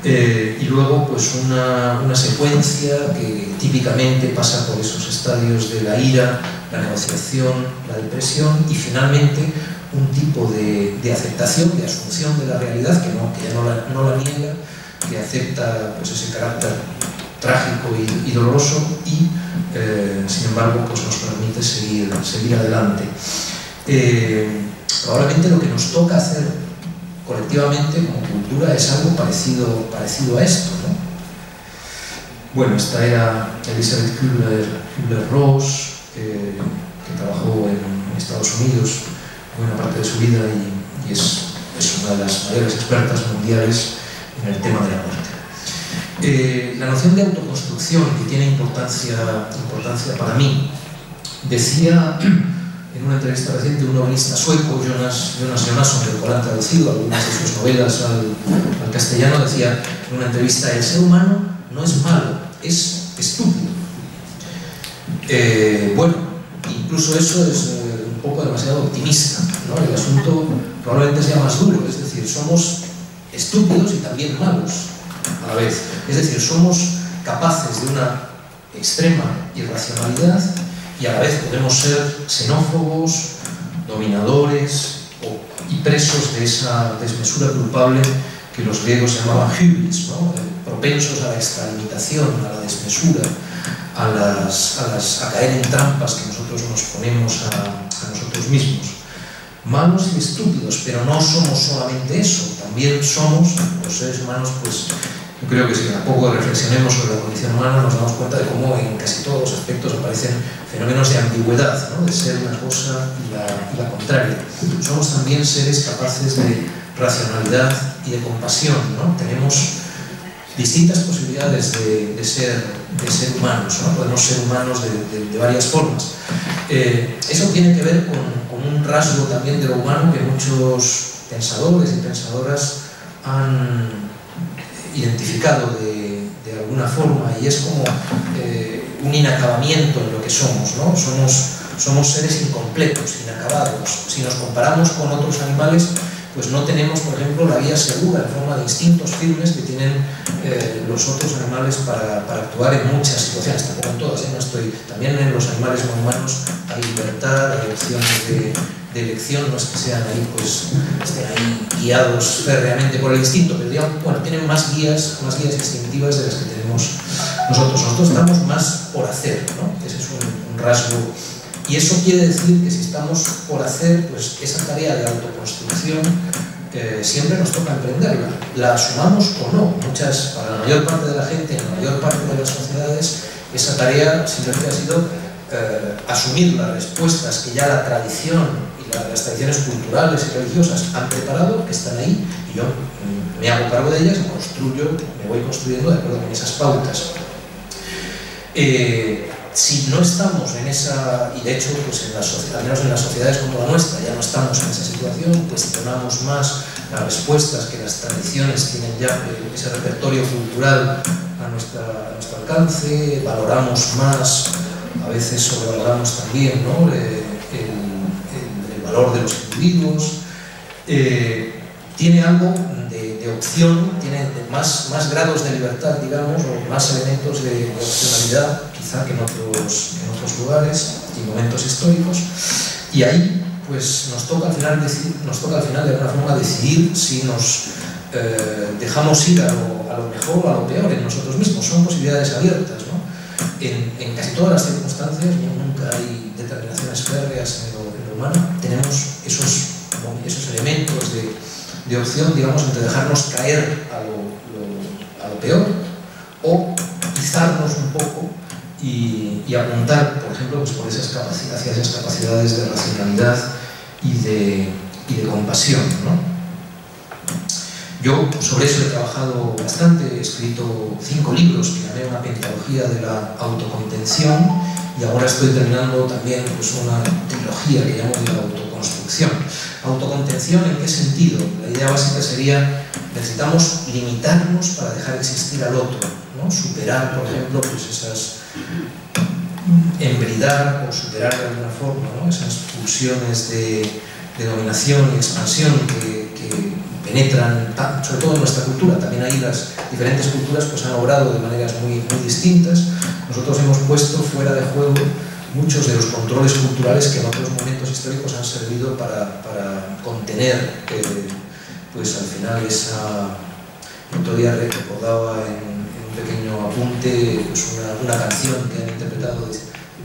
y luego pues una secuencia que típicamente pasa por esos estadios de la ira, la negociación, la depresión y finalmente un tipo de aceptación, de asunción de la realidad que ya no la niega, que acepta pues ese carácter trágico y doloroso y sin embargo pues nos permite seguir adelante. Probablemente lo que nos toca hacer colectivamente como cultura es algo parecido a esto, ¿no? Bueno, esta era Elisabeth Kübler-Ross, que trabajó en Estados Unidos buena parte de su vida y es una de las mayores expertas mundiales en el tema de la muerte. La noción de autoconstrucción, que tiene importancia para mí, decía en una entrevista reciente un novelista sueco, Jonas Jonasson, del cual han traducido algunas de sus novelas al castellano, decía en una entrevista: el ser humano no es malo, es estúpido. Bueno, incluso eso es un poco demasiado optimista, ¿no? El asunto probablemente sea más duro, es decir, somos estúpidos y también malos a la vez. Es decir, somos capaces de una extrema irracionalidad y a la vez podemos ser xenófobos, dominadores y presos de esa desmesura culpable que los griegos llamaban hybris, ¿no? Propensos a la extralimitación, a la desmesura, a caer en trampas que nosotros nos ponemos a nosotros mismos. Malos y estúpidos, pero no somos solamente eso, también somos, los seres humanos, pues yo creo que si a poco reflexionemos sobre la condición humana nos damos cuenta de cómo en casi todos los aspectos aparecen fenómenos de ambigüedad, ¿no? De ser una cosa y la contraria. Somos también seres capaces de racionalidad y de compasión, ¿no? Tenemos distintas posibilidades de ser humanos, ¿no? Podemos ser humanos de varias formas. Eso tiene que ver con un rasgo también de lo humano que muchos pensadores y pensadoras han identificado de alguna forma, y es como un inacabamiento en lo que somos, ¿no? Somos seres incompletos, inacabados. Si nos comparamos con otros animales, pues no tenemos, por ejemplo, la vía segura en forma de instintos firmes que tienen los otros animales para actuar en muchas situaciones, tampoco en todas, también en los animales no humanos hay libertad, hay opciones de elección, no es que sean ahí, pues, estén ahí guiados férreamente por el instinto, pero digamos, bueno, tienen más guías instintivas de las que tenemos nosotros. Nosotros estamos más por hacer, ¿no? Ese es un rasgo. Y eso quiere decir que si estamos por hacer, pues esa tarea de autoconstrucción siempre nos toca emprenderla. La asumamos o no. Para la mayor parte de la gente, en la mayor parte de las sociedades, esa tarea simplemente ha sido asumir las respuestas que ya la tradición y las tradiciones culturales y religiosas han preparado, que están ahí, y yo me hago cargo de ellas, me voy construyendo de acuerdo con esas pautas. si no estamos en esa, y de hecho, pues al menos en las sociedades como la nuestra, ya no estamos en esa situación, cuestionamos más las respuestas que las tradiciones tienen ya, ese repertorio cultural a nuestro alcance, valoramos más, a veces sobrevaloramos también, ¿no?, el valor de los individuos, tiene algo de opción, tiene más grados de libertad, digamos, o más elementos de opcionalidad, quizá que en otros lugares y momentos históricos, y ahí pues nos toca al final de alguna forma decidir si nos dejamos ir a lo mejor o a lo peor en nosotros mismos. Son posibilidades abiertas, ¿no? En casi todas las circunstancias nunca hay determinaciones férreas en lo humano. Tenemos esos elementos de opción, digamos, entre dejarnos caer a lo peor o izarnos un poco y apuntar, por ejemplo, pues por hacia esas capacidades de racionalidad y de compasión, ¿no? Yo sobre eso he trabajado bastante, he escrito 5 libros que llamé una pentalogía de la autocontención, y ahora estoy terminando también pues una trilogía que llamo de la autoconstrucción. ¿Autocontención en qué sentido? La idea básica sería, necesitamos limitarnos para dejar existir al otro, ¿no? Superar, por ejemplo, pues embridar o superar de alguna forma, ¿no?, esas pulsiones de dominación y expansión que penetran, sobre todo en nuestra cultura. También ahí las diferentes culturas pues han obrado de maneras muy distintas. Nosotros hemos puesto fuera de juego muchos de los controles culturales que en otros momentos históricos han servido para contener, pues al final el otro día recordaba en un pequeño apunte pues una canción que han interpretado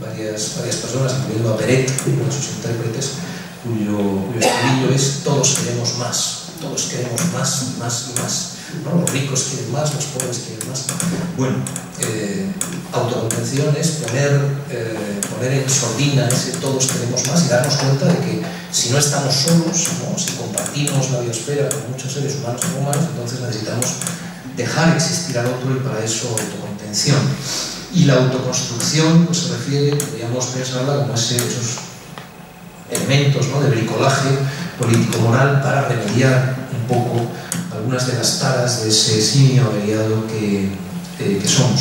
varias personas, incluyendo a Peret, uno de sus intérpretes, cuyo estribillo es: todos queremos más y más, ¿no? Los ricos quieren más, los pobres quieren más. Bueno, autocontención es poner en sordina ese todos queremos más y darnos cuenta de que si no estamos solos, ¿no?, si compartimos la biosfera con muchos seres humanos y humanos, entonces necesitamos dejar existir al otro, y para eso autocontención. Y la autoconstrucción pues se refiere, podríamos pensarla como esos elementos, ¿no?, de bricolaje político-moral para remediar un poco algunas de las taras de ese simio averiado que somos.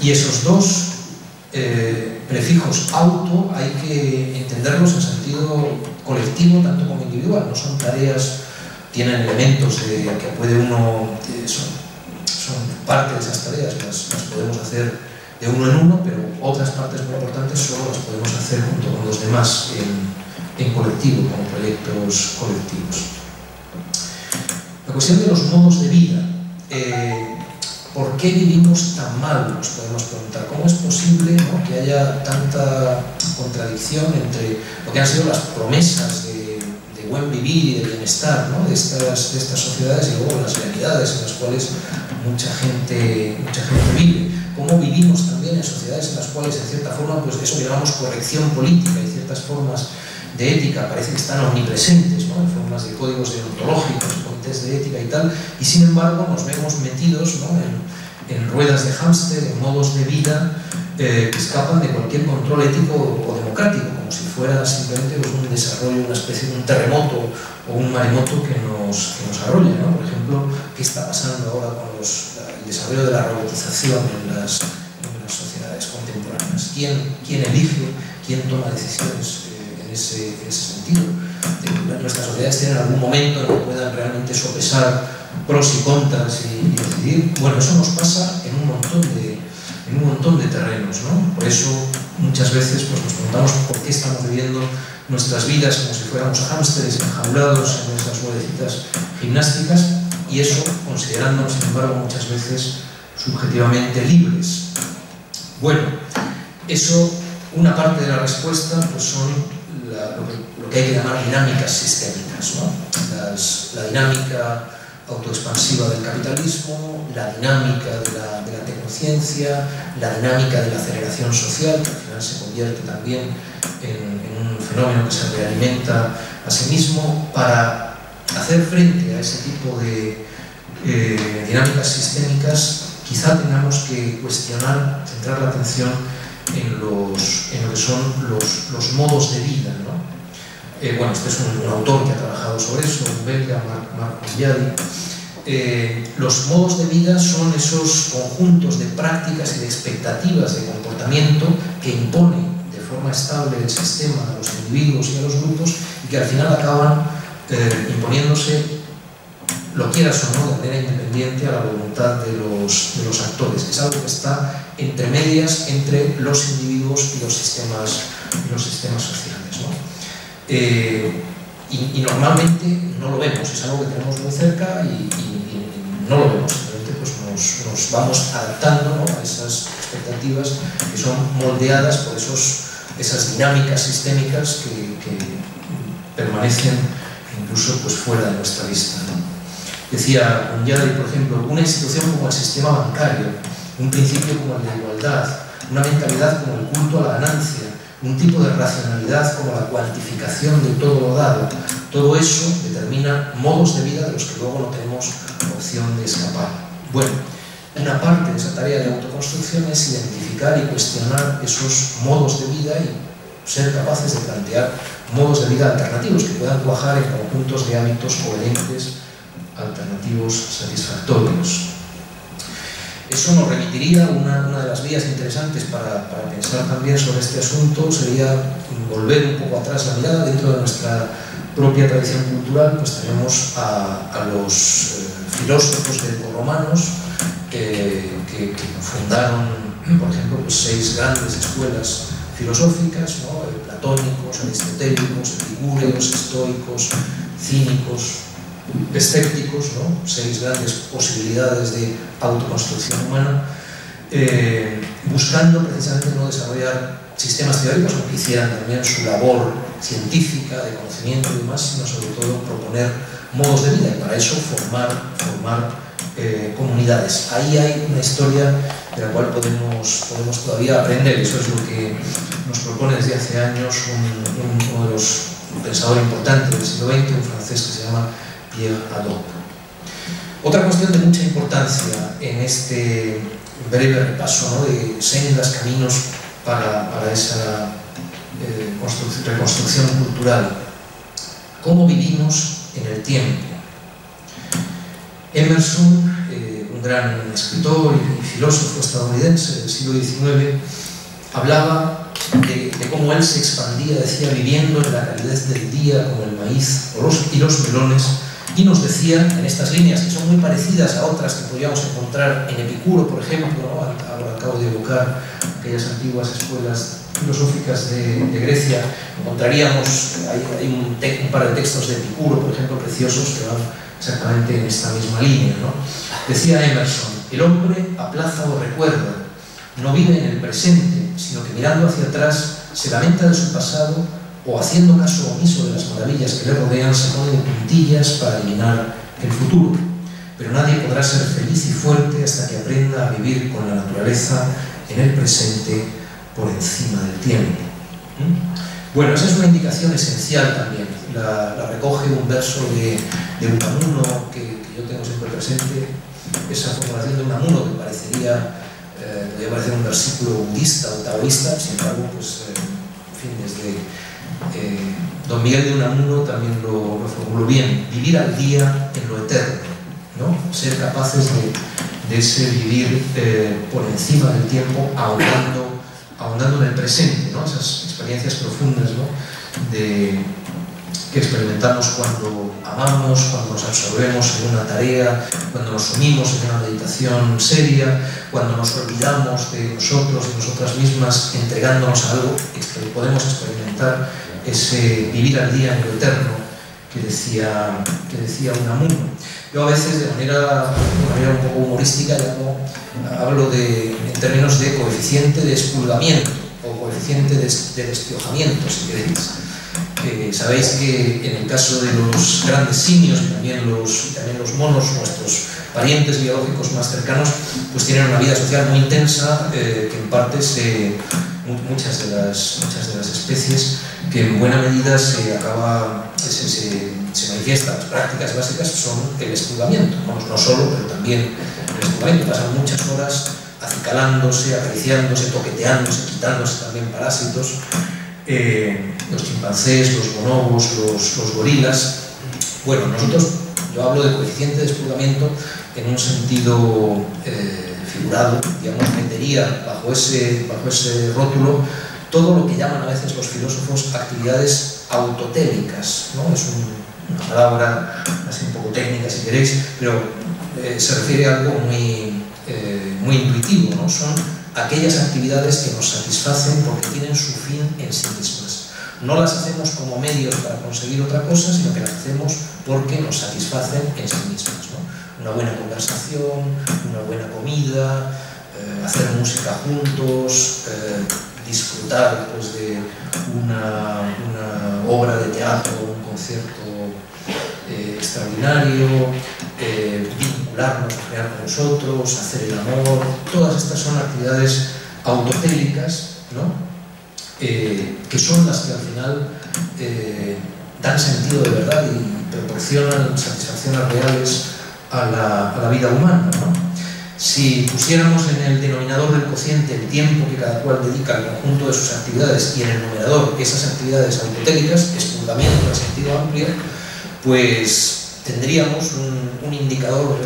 Y esos dos prefijos auto hay que entenderlos en sentido colectivo tanto como individual. No son tareas, tienen elementos que puede uno, son parte de esas tareas, las podemos hacer de uno en uno, pero otras partes muy importantes solo las podemos hacer junto con los demás en colectivo, como proyectos colectivos. La cuestión de los modos de vida. ¿Por qué vivimos tan mal? Nos podemos preguntar. ¿Cómo es posible, ¿no?, que haya tanta contradicción entre lo que han sido las promesas de buen vivir y de bienestar, ¿no?, de estas sociedades, y luego las realidades en las cuales mucha gente vive? ¿Cómo vivimos también en sociedades en las cuales, en cierta forma, pues eso que llamamos corrección política y ciertas formas de ética parece que están omnipresentes, ¿no?, en formas de códigos deontológicos, comités de ética y tal, y sin embargo nos vemos metidos, ¿no?, en ruedas de hámster, en modos de vida que escapan de cualquier control ético o democrático, como si fuera simplemente pues un desarrollo, una especie de un terremoto o un maremoto que nos arrolla, ¿no? Por ejemplo, ¿qué está pasando ahora con el desarrollo de la robotización en las sociedades contemporáneas? ¿Quién elige? ¿Quién toma decisiones en ese sentido? Nuestras sociedades tienen algún momento en que puedan realmente sopesar pros y contras y decidir. Bueno, eso nos pasa en un montón de terrenos, ¿no? Por eso muchas veces pues, nos preguntamos por qué estamos viviendo nuestras vidas como si fuéramos hámsteres enjaulados en nuestras ruedecitas gimnásticas, y eso considerándonos, sin embargo, muchas veces subjetivamente libres. Bueno, eso, una parte de la respuesta pues son lo que hay que llamar dinámicas sistémicas, ¿no? La dinámica autoexpansiva del capitalismo, la dinámica de la tecnociencia, la dinámica de la aceleración social, que al final se convierte también en un fenómeno que se realimenta a sí mismo. Para hacer frente a ese tipo de dinámicas sistémicas, quizá tengamos que cuestionar, centrar la atención en lo que son los modos de vida, ¿no? Bueno, este es un autor que ha trabajado sobre eso, un belga, Marc Condiadi. Los modos de vida son esos conjuntos de prácticas y de expectativas de comportamiento que impone de forma estable el sistema a los individuos y a los grupos y que al final acaban imponiéndose, lo quieras o no, de manera independiente a la voluntad de los actores. Es algo que está entre medias entre los individuos y los sistemas sociales, ¿no? Y normalmente no lo vemos, es algo que tenemos muy cerca y no lo vemos, simplemente pues nos vamos adaptando, ¿no?, a esas expectativas que son moldeadas por esas dinámicas sistémicas que permanecen incluso pues fuera de nuestra vista, ¿no? Decía Condiadi, por ejemplo, una institución como el sistema bancario, un principio como el de igualdad, una mentalidad como el culto a la ganancia, un tipo de racionalidad como la cuantificación de todo lo dado, todo eso determina modos de vida de los que luego no tenemos opción de escapar. Bueno, una parte de esa tarea de autoconstrucción es identificar y cuestionar esos modos de vida y ser capaces de plantear modos de vida alternativos que puedan cuajar en conjuntos de hábitos coherentes, alternativos, satisfactorios. Eso nos remitiría a una de las vías interesantes para pensar también sobre este asunto, sería volver un poco atrás la mirada. Dentro de nuestra propia tradición cultural pues tenemos a los filósofos grecorromanos que fundaron, por ejemplo, pues 6 grandes escuelas filosóficas, ¿no?, platónicos, aristotélicos, epicúreos, estoicos, cínicos, escépticos, ¿no?, 6 grandes posibilidades de autoconstrucción humana, buscando precisamente no desarrollar sistemas teóricos, aunque hicieran también su labor científica, de conocimiento y demás, sino sobre todo proponer modos de vida y para eso formar comunidades. Ahí hay una historia de la cual podemos todavía aprender. Eso es lo que nos propone desde hace años uno de los pensadores importantes del siglo XX, un francés que se llama Pierre Hadot. Otra cuestión de mucha importancia en este breve repaso, ¿no?, de sendas, caminos para esa reconstrucción cultural. ¿Cómo vivimos en el tiempo? Emerson, un gran escritor y filósofo estadounidense del siglo XIX, hablaba de cómo él se expandía, decía, viviendo en la calidez del día como el maíz y los melones, y nos decía en estas líneas que son muy parecidas a otras que podríamos encontrar en Epicuro, por ejemplo, ¿no? Ahora acabo de evocar aquellas antiguas escuelas filosóficas de Grecia. Encontraríamos, hay un par de textos de Epicuro, por ejemplo, preciosos, que van exactamente en esta misma línea, ¿no? Decía Emerson: el hombre aplaza o recuerda, no vive en el presente, sino que mirando hacia atrás se lamenta de su pasado o, haciendo caso omiso de las maravillas que le rodean, se pone de puntillas para adivinar el futuro. Pero nadie podrá ser feliz y fuerte hasta que aprenda a vivir con la naturaleza en el presente por encima del tiempo. Bueno, esa es una indicación esencial también. La recoge un verso de Unamuno que yo tengo siempre presente. Esa formulación de Unamuno que parecería podría parecer un versículo budista o taoísta, sin embargo, pues, en fin, desde Don Miguel de Unamuno también lo formuló bien: vivir al día en lo eterno, ¿no? Ser capaces de ese vivir por encima del tiempo, ahondando en el presente, ¿no? Esas experiencias profundas, ¿no?, que experimentamos cuando amamos, cuando nos absorbemos en una tarea, cuando nos sumimos en una meditación seria, cuando nos olvidamos de nosotros y nosotras mismas, entregándonos a algo. Podemos experimentar ese vivir al día en lo eterno que decía Unamuno. Yo a veces, de manera un poco humorística, hablo en términos de coeficiente de expulgamiento o coeficiente de despiojamiento, si queréis. Sabéis que en el caso de los grandes simios y también los monos, nuestros parientes biológicos más cercanos, pues tienen una vida social muy intensa, que en parte muchas de las especies, que en buena medida se manifiestan. Las prácticas básicas son el expulgamiento, no solo, pero también el expulgamiento. Pasan muchas horas acicalándose, acariciándose, toqueteándose, quitándose también parásitos, los chimpancés, los bonobos, los gorilas. Bueno, yo hablo de coeficiente de desplugamiento en un sentido figurado, digamos, metería bajo ese rótulo todo lo que llaman a veces los filósofos actividades autotélicas, ¿no? Es una palabra así un poco técnica si queréis, pero se refiere a algo muy intuitivo, ¿no? Son aquellas actividades que nos satisfacen porque tienen su fin en sí mismas. No las hacemos como medios para conseguir otra cosa, sino que las hacemos porque nos satisfacen en sí mismas, ¿no? Una buena conversación, una buena comida, hacer música juntos, disfrutar pues, de una obra de teatro, un concierto extraordinario, vincularnos, crear con nosotros, hacer el amor. Todas estas son actividades autotélicas, ¿no? Que son las que al final dan sentido de verdad y proporcionan satisfacciones reales a la vida humana, ¿no? Si pusiéramos en el denominador del cociente el tiempo que cada cual dedica al conjunto de sus actividades y en el numerador esas actividades autotélicas, expurgamiento en sentido amplio, pues tendríamos un indicador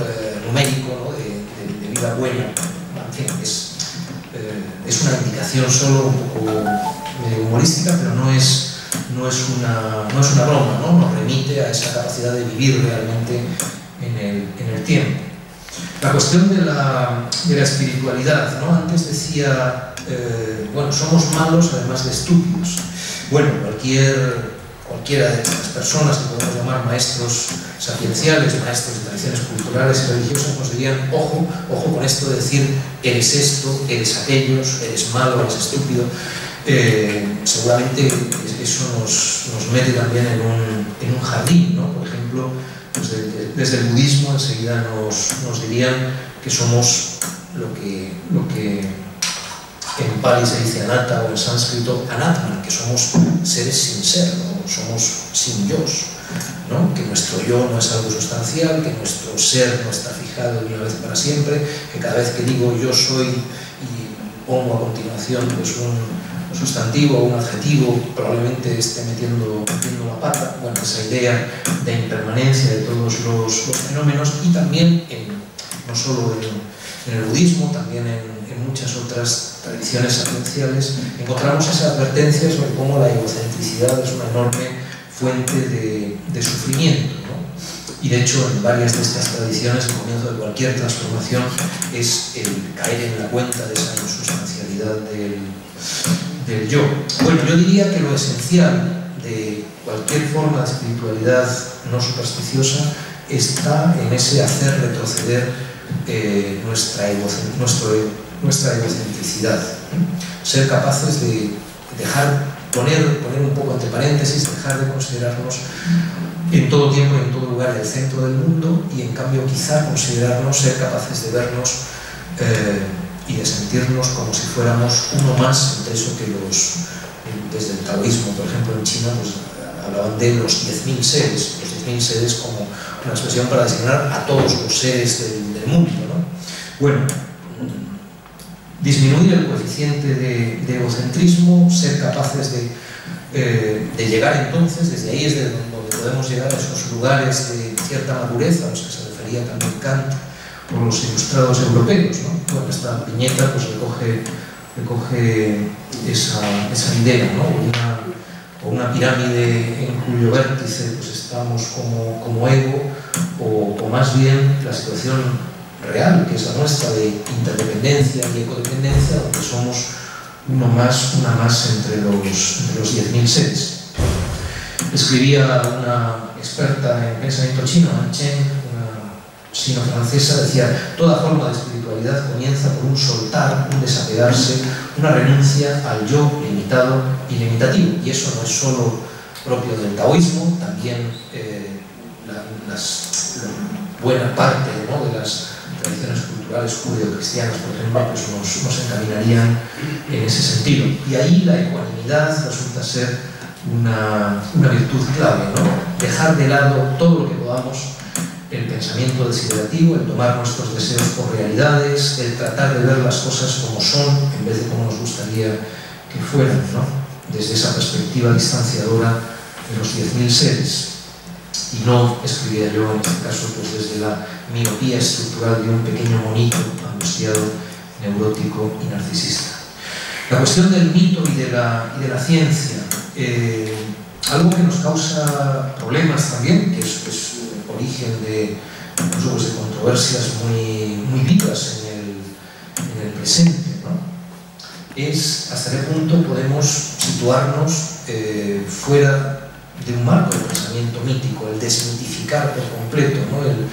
numérico, ¿no? de vida buena. En fin, es una indicación solo un poco humorística, pero no es una broma, ¿no? Nos remite a esa capacidad de vivir realmente en el tiempo. La cuestión de la espiritualidad, ¿no? Antes decía, bueno, somos malos además de estúpidos. Bueno, cualquiera de estas personas que podemos llamar maestros sapienciales, maestros de tradiciones culturales y religiosas, nos dirían, ojo con esto de decir, eres esto, eres aquellos, eres malo, eres estúpido. Seguramente eso nos mete también en un jardín, ¿no? Por ejemplo, pues desde el budismo enseguida nos dirían que somos lo que en pali se dice anatta o en sánscrito anatman, que somos seres sin ser, ¿no? Somos sin yo, ¿no? Que nuestro yo no es algo sustancial, que nuestro ser no está fijado de una vez para siempre, que cada vez que digo yo soy y pongo a continuación pues un sustantivo o un adjetivo, probablemente esté metiendo la pata. Bueno, esa idea de impermanencia de todos los fenómenos, y también no solo en el budismo, también en muchas otras tradiciones sapienciales, encontramos esa advertencia sobre cómo la egocentricidad es una enorme fuente de sufrimiento, ¿no? Y de hecho, en varias de estas tradiciones, el comienzo de cualquier transformación es el caer en la cuenta de esa insustancialidad del yo. Bueno, yo diría que lo esencial de cualquier forma de espiritualidad no supersticiosa está en ese hacer retroceder nuestra egocentricidad, ser capaces de poner un poco entre paréntesis, dejar de considerarnos en todo tiempo y en todo lugar el centro del mundo, y en cambio quizá considerarnos, ser capaces de vernos y de sentirnos como si fuéramos uno más entre eso que desde el taoísmo, por ejemplo en China, pues hablaban de los 10.000 seres, como una expresión para designar a todos los seres del mundo, ¿no? Bueno, disminuir el coeficiente de egocentrismo, ser capaces de llegar entonces, desde ahí es de donde podemos llegar a esos lugares de cierta madurez a los que se refería también Kant por los ilustrados europeos, ¿no? Bueno, esta viñeta pues recoge esa idea, ¿no? Una pirámide en cuyo vértice pues estamos como ego, o más bien la situación real, que es la nuestra, de interdependencia y ecodependencia, donde somos una más entre los 10.000 seres. Escribía una experta en pensamiento chino, Han Chen, una sino-francesa, decía: toda forma de espiritualidad comienza por un soltar, un desapegarse, una renuncia al yo limitado y limitativo. Y eso no es solo propio del taoísmo, también la buena parte, ¿no?, de las tradiciones culturales judeo-cristianas, por ejemplo, pues nos encaminarían en ese sentido. Y ahí la ecuanimidad resulta ser una virtud clave, ¿no? Dejar de lado todo lo que podamos el pensamiento desiderativo, el tomar nuestros deseos por realidades, el tratar de ver las cosas como son en vez de como nos gustaría que fueran, ¿no? Desde esa perspectiva distanciadora de los 10.000 seres. Y no, escribía yo en este caso, pues desde la miopía estructural de un pequeño monito angustiado, neurótico y narcisista. La cuestión del mito y de la ciencia, algo que nos causa problemas también, que es origen de, incluso pues, de controversias muy vivas en el presente, ¿no? Es hasta qué punto podemos situarnos fuera de un marco de pensamiento mítico, el desmitificar por completo, ¿no? El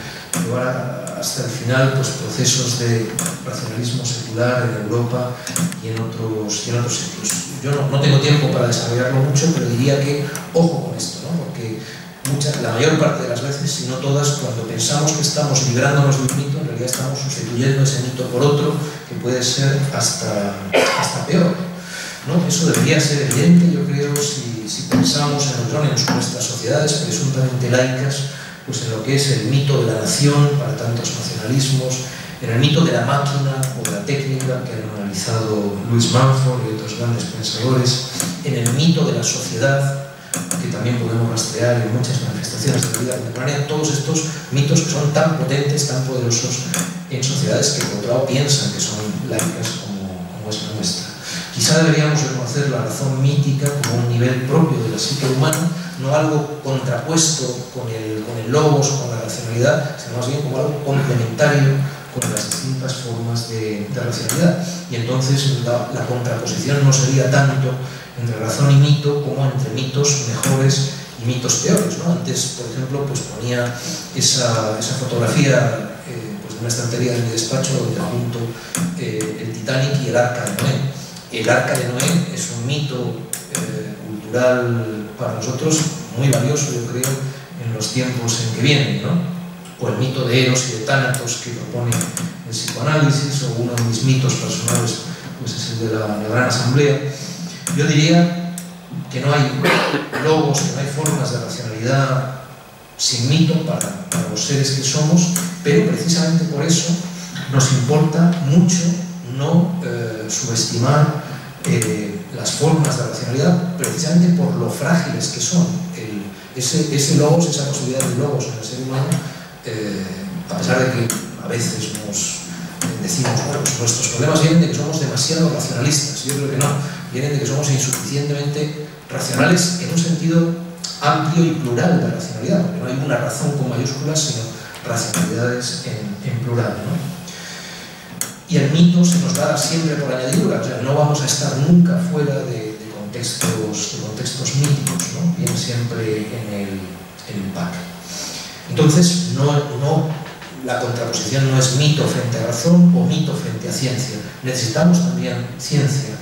llevar hasta el final pues, procesos de racionalismo secular en Europa y en otros sitios. Yo no tengo tiempo para desarrollarlo mucho, pero diría que ojo con esto, ¿no? Porque la mayor parte de las veces, si no todas, cuando pensamos que estamos librándonos de un mito, en realidad estamos sustituyendo ese mito por otro que puede ser hasta peor, ¿no? Eso debería ser evidente, yo creo, si pensamos en nuestras sociedades presuntamente laicas, pues en lo que es el mito de la nación para tantos nacionalismos, en el mito de la máquina o de la técnica que han analizado Louis Mumford y otros grandes pensadores, en el mito de la sociedad, que también podemos rastrear en muchas manifestaciones de la vida contemporánea, todos estos mitos que son tan potentes, tan poderosos en sociedades que por otro lado piensan que son laicas como es la nuestra. Quizá deberíamos reconocer la razón mítica como un nivel propio de la psique humana, no algo contrapuesto con el logos o con la racionalidad, sino más bien como algo complementario con las distintas formas de racionalidad. Y entonces la contraposición no sería tanto entre razón y mito como entre mitos mejores y mitos peores, ¿no? Antes, por ejemplo, pues ponía esa fotografía pues de una estantería de mi despacho donde junto el Titanic y el Arca de Noé. El Arca de Noé es un mito cultural para nosotros muy valioso, yo creo, en los tiempos en que vienen, ¿no? O el mito de Eros y de Tánatos que propone el psicoanálisis, o uno de mis mitos personales pues es el de la Gran Asamblea. Yo diría que no hay logos, que no hay formas de racionalidad sin mito para los seres que somos, pero precisamente por eso nos importa mucho no subestimar las formas de racionalidad, precisamente por lo frágiles que son. Ese logos, esa posibilidad de logos en el ser humano, a pesar de que a veces nos decimos, bueno, pues nuestros problemas vienen de que somos demasiado racionalistas. Yo creo que no, vienen de que somos insuficientemente racionales en un sentido amplio y plural de racionalidad, porque no hay una razón con mayúsculas, sino racionalidades en plural, ¿no? Y el mito se nos va a dar siempre por añadidura, o sea, no vamos a estar nunca fuera de contextos míticos, ¿no? Viene siempre en el pack. Entonces, la contraposición no es mito frente a razón o mito frente a ciencia. Necesitamos también ciencia.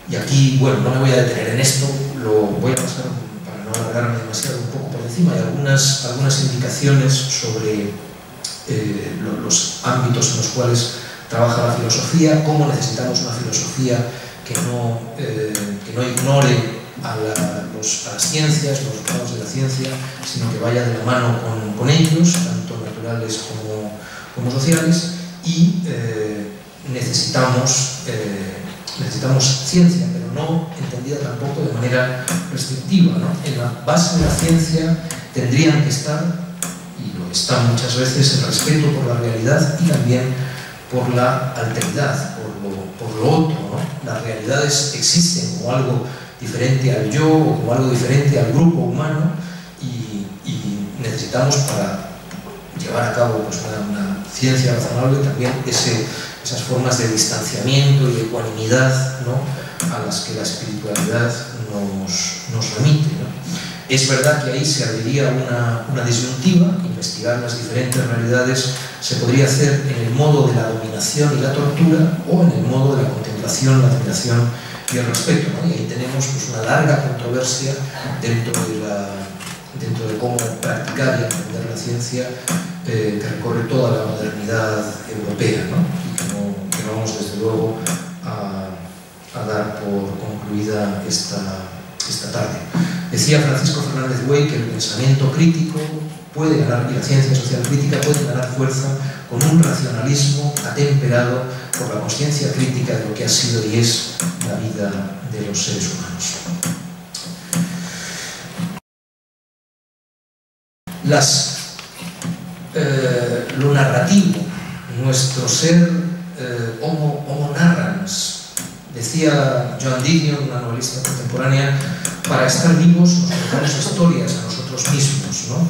Y aquí, bueno, no me voy a detener en esto, lo voy a pasar, para no alargarme demasiado, un poco por encima. Hay algunas indicaciones sobre los ámbitos en los cuales trabaja la filosofía, cómo necesitamos una filosofía que no ignore a las ciencias, los resultados de la ciencia, sino que vaya de la mano con ellos, tanto naturales como sociales, y necesitamos ciencia, pero no entendida tampoco de manera restrictiva, ¿no? En la base de la ciencia tendrían que estar, y lo están muchas veces, el respeto por la realidad y también por la alteridad, por lo otro, ¿no? Las realidades existen como algo diferente al yo o como algo diferente al grupo humano, y necesitamos para llevar a cabo pues, una ciencia razonable también esas formas de distanciamiento y de ecuanimidad, ¿no? A las que la espiritualidad nos remite, ¿no? Es verdad que ahí se abriría una disyuntiva. Investigar las diferentes realidades se podría hacer en el modo de la dominación y la tortura, o en el modo de la contemplación, la admiración y el respeto, ¿no? Y ahí tenemos pues, una larga controversia dentro de cómo practicar y aprender la ciencia, que recorre toda la modernidad europea, ¿no? Y que no vamos desde luego a dar por concluida esta tarde. Decía Francisco Fernández Güell que el pensamiento crítico puede ganar, y la ciencia social crítica puede ganar fuerza con un racionalismo atemperado por la conciencia crítica de lo que ha sido y es la vida de los seres humanos. Lo narrativo, nuestro ser homo narrans, decía Joan Didion, una novelista contemporánea, para estar vivos nos contamos historias a nosotros mismos, ¿no?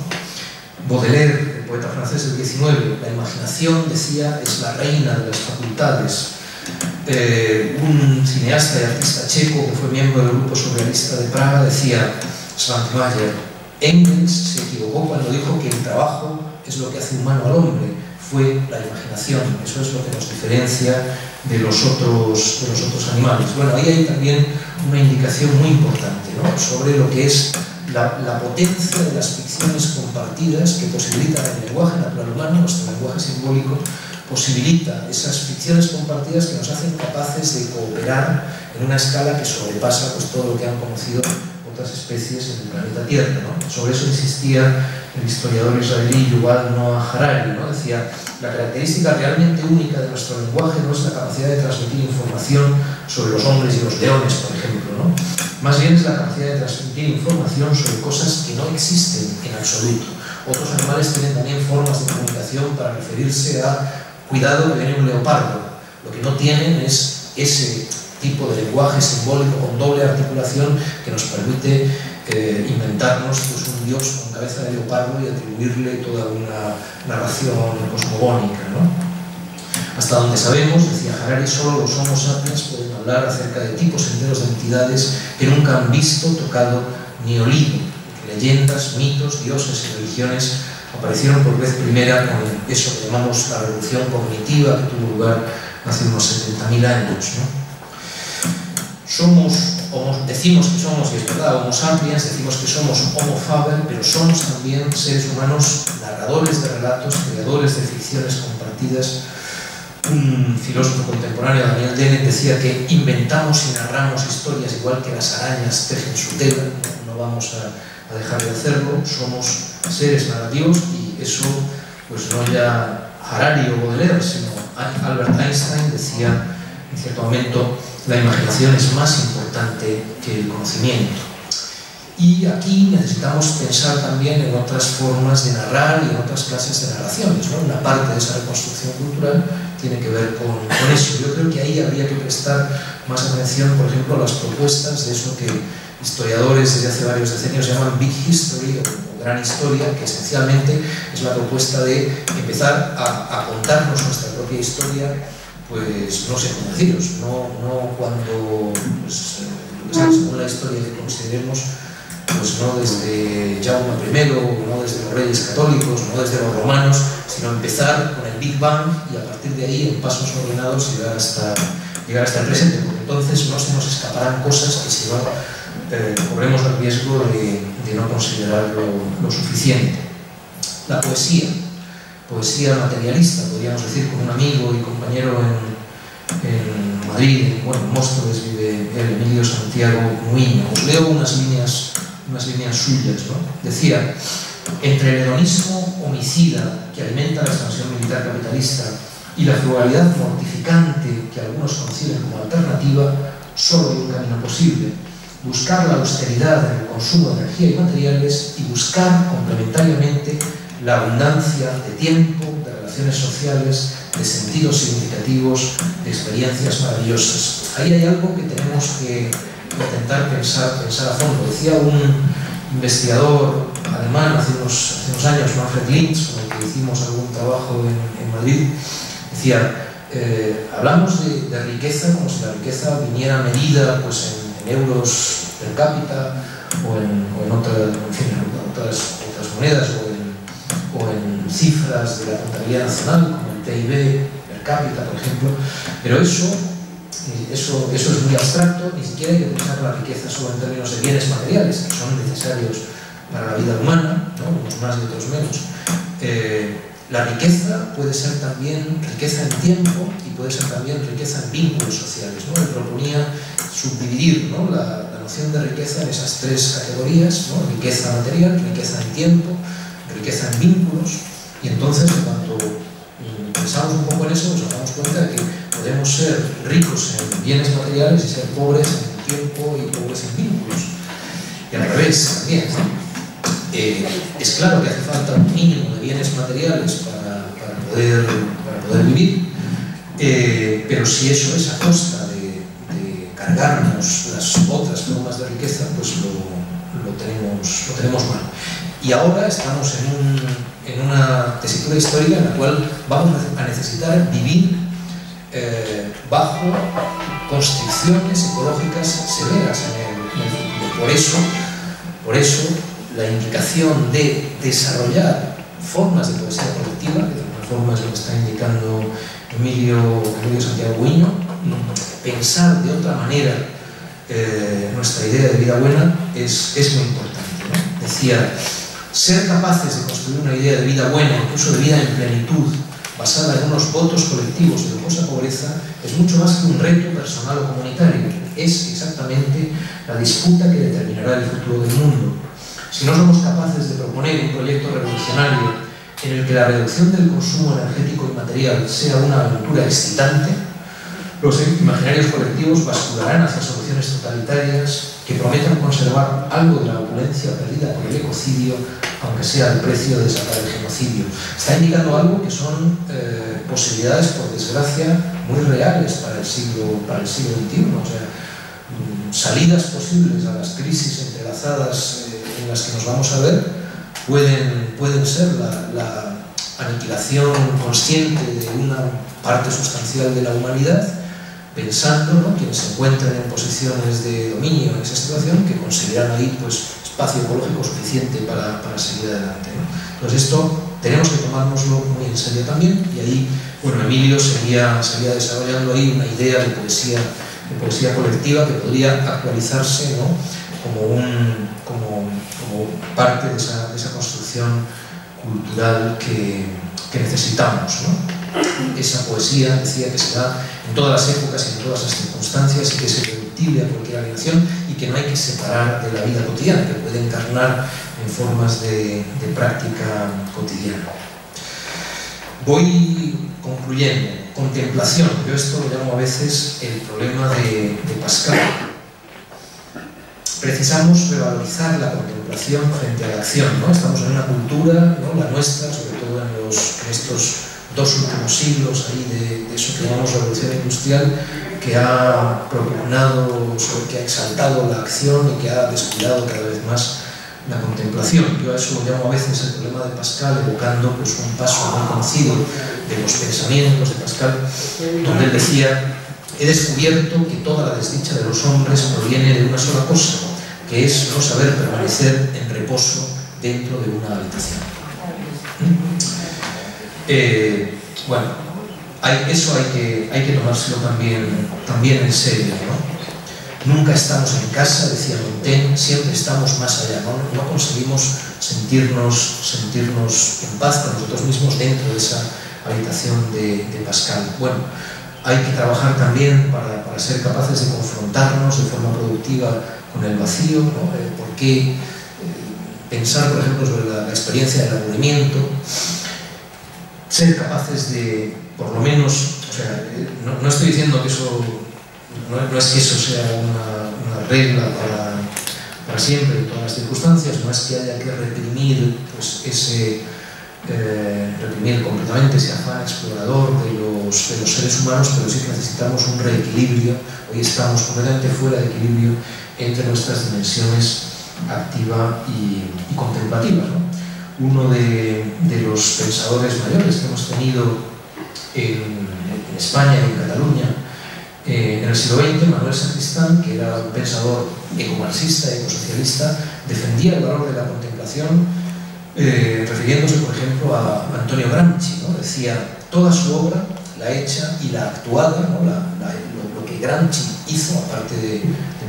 Baudelaire, el poeta francés del XIX, la imaginación, decía, es la reina de las facultades. Un cineasta y artista checo que fue miembro del grupo surrealista de Praga decía, Svantmajer, Engels se equivocó cuando dijo que el trabajo es lo que hace humano al hombre, fue la imaginación, eso es lo que nos diferencia de los otros animales. Bueno, ahí hay también una indicación muy importante, ¿no?, sobre lo que es la potencia de las ficciones compartidas que posibilitan el lenguaje natural humano, nuestro lenguaje simbólico, posibilita esas ficciones compartidas que nos hacen capaces de cooperar en una escala que sobrepasa pues, todo lo que han conocido otras especies en el planeta Tierra, ¿no? Sobre eso insistía el historiador israelí Yuval Noah Harari, ¿no? Decía, la característica realmente única de nuestro lenguaje no es la capacidad de transmitir información sobre los hombres y los leones, por ejemplo, ¿no? Más bien es la capacidad de transmitir información sobre cosas que no existen en absoluto. Otros animales tienen también formas de comunicación para referirse a cuidado que viene un leopardo. Lo que no tienen es ese tipo de lenguaje simbólico con doble articulación que nos permite inventarnos pues, un dios con cabeza de leopardo y atribuirle toda una narración cosmogónica, ¿no? Hasta donde sabemos, decía Harari, solo los homo sapiens pueden hablar acerca de tipos enteros de entidades que nunca han visto, tocado ni olido. Leyendas, mitos, dioses y religiones aparecieron por vez primera con eso que llamamos la revolución cognitiva que tuvo lugar hace unos 70.000 años, ¿no? Decimos que somos, y es verdad, homo sapiens, decimos que somos homo faber, pero somos también seres humanos narradores de relatos, creadores de ficciones compartidas. Un filósofo contemporáneo, Daniel Dennett, decía que inventamos y narramos historias igual que las arañas tejen su tela, no vamos a dejar de hacerlo, somos seres narrativos y eso, pues no ya Harari o Baudelaire, sino Albert Einstein decía en cierto momento, la imaginación es más importante que el conocimiento. Y aquí necesitamos pensar también en otras formas de narrar y en otras clases de narraciones, ¿no? Una parte de esa reconstrucción cultural tiene que ver con eso. Yo creo que ahí habría que prestar más atención, por ejemplo, a las propuestas de eso que historiadores desde hace varios decenios llaman Big History o Gran Historia, que esencialmente es la propuesta de empezar a contarnos nuestra propia historia, pues no sé cómo deciros, no cuando, pues, según la historia que consideremos, pues no desde Jaume I, no desde los reyes católicos, no desde los romanos, sino empezar con el Big Bang y a partir de ahí, en pasos ordenados, llegar hasta el presente, porque entonces no se nos escaparán cosas que si no corremos el riesgo de no considerarlo lo suficiente. La poesía materialista, podríamos decir, con un amigo y compañero en Madrid, bueno, en Móstoles vive el Emilio Santiago Muiño. Os leo unas líneas suyas, ¿no? Decía, entre el hedonismo homicida que alimenta la expansión militar capitalista y la frugalidad mortificante que algunos conciben como alternativa, solo hay un camino posible: buscar la austeridad en el consumo de energía y materiales y buscar complementariamente la abundancia de tiempo, de relaciones sociales, de sentidos significativos, de experiencias maravillosas. Ahí hay algo que tenemos que intentar pensar a fondo. Decía un investigador alemán hace unos años, Manfred Lintz, con el que hicimos algún trabajo en Madrid, decía, hablamos de riqueza como si la riqueza viniera medida pues, en euros per cápita o en otras monedas o en cifras de la contabilidad nacional, como el PIB per cápita, por ejemplo, pero eso es muy abstracto. Ni siquiera hay que pensar la riqueza solo en términos de bienes materiales, que son necesarios para la vida humana, ¿no? Unos más y otros menos. La riqueza puede ser también riqueza en tiempo y puede ser también riqueza en vínculos sociales, ¿no? Él proponía subdividir, ¿no? la noción de riqueza en esas tres categorías, ¿no? Riqueza material, riqueza en tiempo, riqueza en vínculos, y entonces en cuanto pensamos un poco en eso, nos damos cuenta de que podemos ser ricos en bienes materiales y ser pobres en tiempo y pobres en vínculos. Y al revés también. Es claro que hace falta un mínimo de bienes materiales para poder vivir, pero si eso es a costa de cargarnos las otras formas de riqueza, pues lo tenemos mal. Y ahora estamos en una tesitura histórica en la cual vamos a necesitar vivir bajo constricciones ecológicas severas en el futuro. Por eso la indicación de desarrollar formas de poesía colectiva, que de alguna forma es lo que está indicando Emilio Santiago Guiño, pensar de otra manera nuestra idea de vida buena es muy importante, ¿no? Decía, ser capaces de construir una idea de vida buena, incluso de vida en plenitud, basada en unos votos colectivos de locosa pobreza, es mucho más que un reto personal o comunitario. Es exactamente la disputa que determinará el futuro del mundo. Si no somos capaces de proponer un proyecto revolucionario en el que la reducción del consumo energético y material sea una aventura excitante, los imaginarios colectivos bascularán hacia soluciones totalitarias que prometan conservar algo de la opulencia perdida por el ecocidio, aunque sea al precio de desatar el genocidio. Está indicando algo que son posibilidades, por desgracia, muy reales para el siglo XXI. O sea, salidas posibles a las crisis entrelazadas en las que nos vamos a ver pueden ser la aniquilación consciente de una parte sustancial de la humanidad, pensando, ¿no?, quienes se encuentren en posiciones de dominio en esa situación, que conseguirán ahí pues espacio ecológico suficiente para seguir adelante, ¿no? Entonces esto tenemos que tomárnoslo muy en serio también, y ahí, bueno, Emilio seguía desarrollando ahí una idea de poesía colectiva que podría actualizarse, ¿no?, como parte de esa construcción cultural que necesitamos, ¿no? Esa poesía, decía, que se da en todas las épocas y en todas las circunstancias, y que es irreductible a cualquier alienación, y que no hay que separar de la vida cotidiana, que puede encarnar en formas de práctica cotidiana. Voy concluyendo. Contemplación. Yo esto lo llamo a veces el problema de Pascal. Precisamos revalorizar la contemplación frente a la acción, ¿no? Estamos en una cultura, ¿no?, la nuestra, sobre todo en estos 2 últimos siglos ahí de eso que llamamos revolución industrial, que ha propugnado, que ha exaltado la acción y que ha descuidado cada vez más la contemplación. Yo a eso lo llamo a veces el problema de Pascal, evocando pues un paso muy conocido de los pensamientos de Pascal, donde él decía: he descubierto que toda la desdicha de los hombres proviene de una sola cosa, que es no saber permanecer en reposo dentro de una habitación. Bueno, eso hay que tomárselo también en serio, ¿no? Nunca estamos en casa, decía Montaigne, siempre estamos más allá, ¿no? No conseguimos sentirnos en paz con nosotros mismos dentro de esa habitación de Pascal. Bueno, hay que trabajar también para ser capaces de confrontarnos de forma productiva con el vacío, ¿no? ¿Por qué pensar, por ejemplo, sobre la experiencia del aburrimiento? Ser capaces de, por lo menos, o sea, no estoy diciendo que eso, no es que eso sea una regla para siempre en todas las circunstancias, no es que haya que reprimir pues, reprimir completamente ese afán explorador de los seres humanos, pero sí que necesitamos un reequilibrio. Hoy estamos completamente fuera de equilibrio entre nuestras dimensiones activa y contemplativa, ¿no? Uno de los pensadores mayores que hemos tenido en España y en Cataluña en el siglo XX, Manuel Sacristán, que era un pensador ecomarxista, ecosocialista, defendía el valor de la contemplación, refiriéndose, por ejemplo, a Antonio Gramsci, ¿no? Decía: toda su obra, la hecha y la actuada, ¿no? Lo que Gramsci hizo, aparte de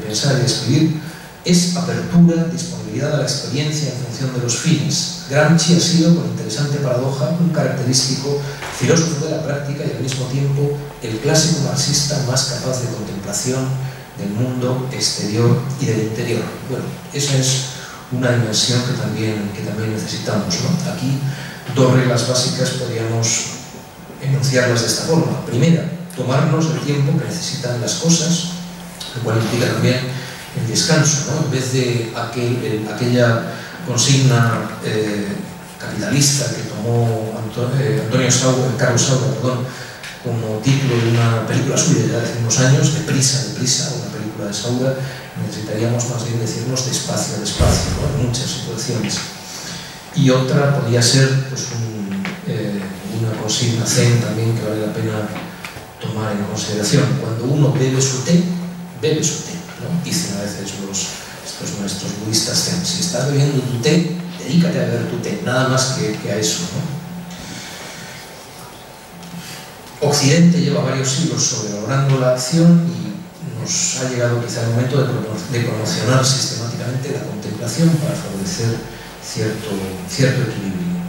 pensar y de escribir, es apertura, disponibilidad a la experiencia en función de los fines. Gramsci ha sido, con interesante paradoja, un característico filósofo de la práctica y al mismo tiempo el clásico marxista más capaz de contemplación del mundo exterior y del interior. Bueno, esa es una dimensión que también necesitamos, ¿no? Aquí, dos reglas básicas podríamos enunciarlas de esta forma. Primera, tomarnos el tiempo que necesitan las cosas, lo cual implica también el descanso, ¿no? En vez de aquella consigna capitalista que tomó Carlos Saura, como título de una película suya ya hace unos años, Deprisa, una película de Saura, necesitaríamos más bien decirnos despacio, ¿no? En muchas situaciones. Y otra podría ser pues, una consigna zen también que vale la pena tomar en consideración. Cuando uno bebe su té, ¿no? Dicen a veces estos maestros budistas zen, si estás bebiendo tu té, dedícate a beber tu té, nada más que a eso, ¿no? Occidente lleva varios siglos sobrevalorando la acción y nos ha llegado quizá el momento de promocionar sistemáticamente la contemplación para favorecer cierto equilibrio.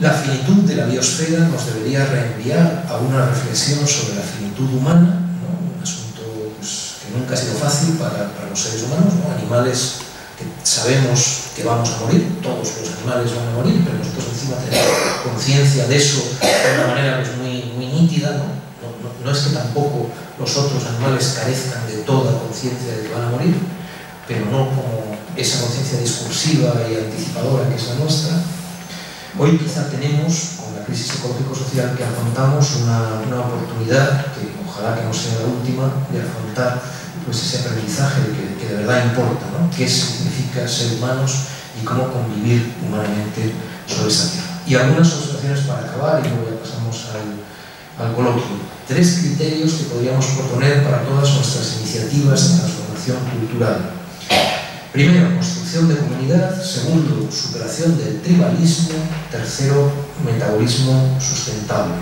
La finitud de la biosfera nos debería reenviar a una reflexión sobre la finitud humana, ¿no? Un asunto pues, que nunca ha sido fácil para los seres humanos, ¿no? Animales que sabemos que vamos a morir, todos los animales van a morir, pero nosotros encima tenemos conciencia de eso de una manera pues, muy nítida, ¿no? No es que tampoco los otros animales carezcan de toda conciencia de que van a morir, pero no como esa conciencia discursiva y anticipadora que es la nuestra. Hoy quizá tenemos, con la crisis ecológico-social que afrontamos, una oportunidad, que ojalá que no sea la última, de afrontar pues, ese aprendizaje que de verdad importa, ¿no? ¿Qué significa ser humanos y cómo convivir humanamente sobre esta tierra? Y algunas observaciones para acabar, y luego ya pasamos al coloquio. 3 criterios que podríamos proponer para todas nuestras iniciativas de transformación cultural. Primero, construcción de comunidad. Segundo, superación del tribalismo. Tercero, metabolismo sustentable.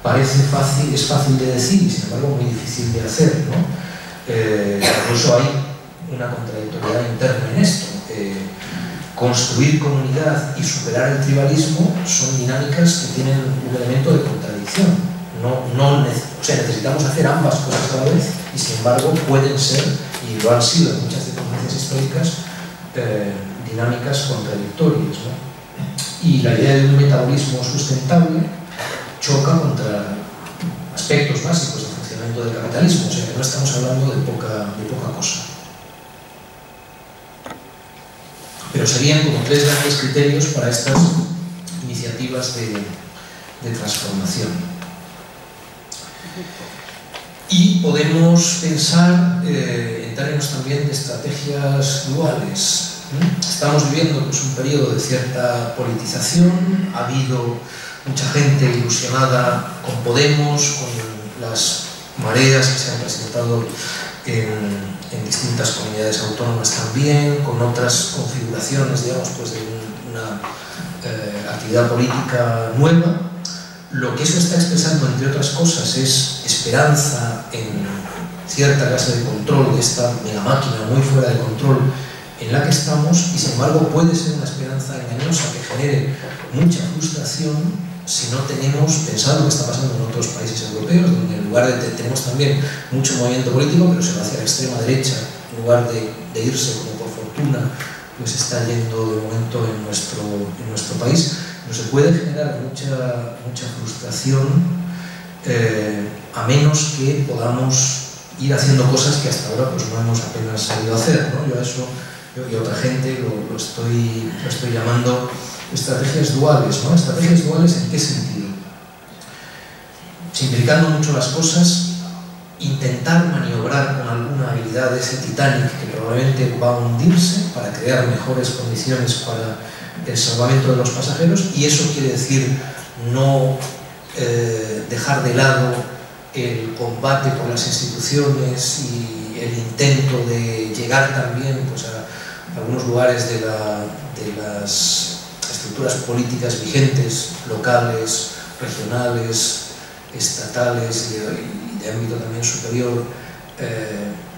Parece fácil, es fácil de decir y sin embargo muy difícil de hacer, ¿no? Incluso hay una contradictoriedad interna en esto. Construir comunidad y superar el tribalismo son dinámicas que tienen un elemento de contradicción. O sea, necesitamos hacer ambas cosas a la vez y sin embargo pueden ser, y lo han sido en muchas circunstancias históricas, dinámicas contradictorias, ¿no? Y la idea de un metabolismo sustentable choca contra aspectos básicos del funcionamiento del capitalismo, o sea que no estamos hablando de poca cosa. Pero serían como 3 grandes criterios para estas iniciativas de transformación. Y podemos pensar en términos también de estrategias duales. Estamos viviendo pues, un periodo de cierta politización, ha habido mucha gente ilusionada con Podemos, con las mareas que se han presentado en distintas comunidades autónomas también, con otras configuraciones, digamos, pues, de una actividad política nueva. Lo que eso está expresando, entre otras cosas, es esperanza en cierta clase de control de esta mega máquina muy fuera de control en la que estamos, y sin embargo puede ser una esperanza engañosa que genere mucha frustración si no tenemos, pensado lo que está pasando en otros países europeos, donde en lugar de tenemos también mucho movimiento político, pero se va hacia la extrema derecha, en lugar de irse como por fortuna, pues está yendo de momento en nuestro país. No se puede generar mucha frustración a menos que podamos ir haciendo cosas que hasta ahora pues, no hemos apenas sabido hacer, ¿no? Yo y otra gente lo estoy llamando estrategias duales, ¿no? ¿Estrategias duales en qué sentido? Simplificando mucho las cosas, intentar maniobrar con alguna habilidad de ese Titanic que probablemente va a hundirse para crear mejores condiciones para el salvamento de los pasajeros, y eso quiere decir no dejar de lado el combate por las instituciones y el intento de llegar también pues, a algunos lugares de las estructuras políticas vigentes, locales, regionales, estatales y de ámbito también superior,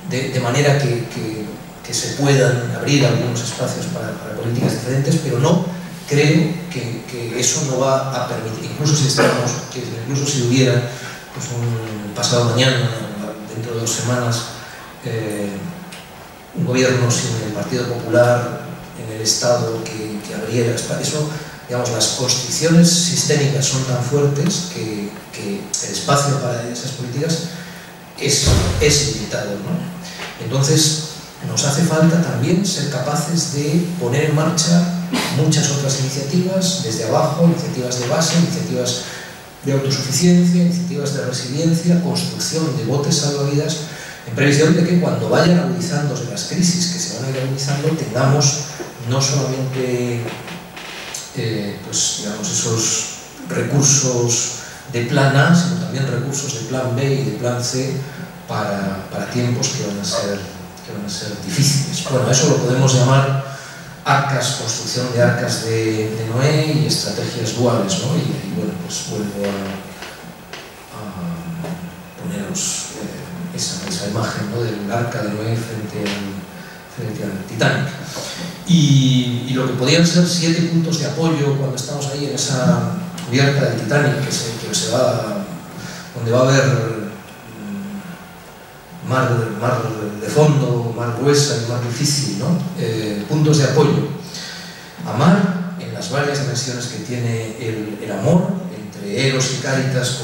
de manera que se puedan abrir algunos espacios para políticas diferentes, pero no creo que eso no va a permitir, incluso si hubiera pues un pasado mañana, dentro de 2 semanas, un gobierno sin el Partido Popular en el Estado que abriera eso, digamos, las constricciones sistémicas son tan fuertes que el espacio para esas políticas es limitado, ¿no? Entonces, nos hace falta también ser capaces de poner en marcha muchas otras iniciativas desde abajo, iniciativas de base, iniciativas de autosuficiencia, iniciativas de resiliencia, construcción de botes salvavidas, en previsión de que cuando vayan agudizándose las crisis que se van a ir agudizando, tengamos no solamente pues, digamos, esos recursos de plan A, sino también recursos de plan B y de plan C para tiempos que van a ser difíciles. Bueno, eso lo podemos llamar arcas, construcción de arcas de Noé y estrategias duales, ¿no? Y bueno, pues vuelvo a poneros esa imagen, ¿no? Del arca de Noé frente al Titanic. Y lo que podían ser 7 puntos de apoyo cuando estamos ahí en esa cubierta del Titanic, donde va a haber mar de fondo, mar gruesa y mar difícil, ¿no? Puntos de apoyo. Amar en las varias dimensiones que tiene el amor, entre Eros y Cáritas,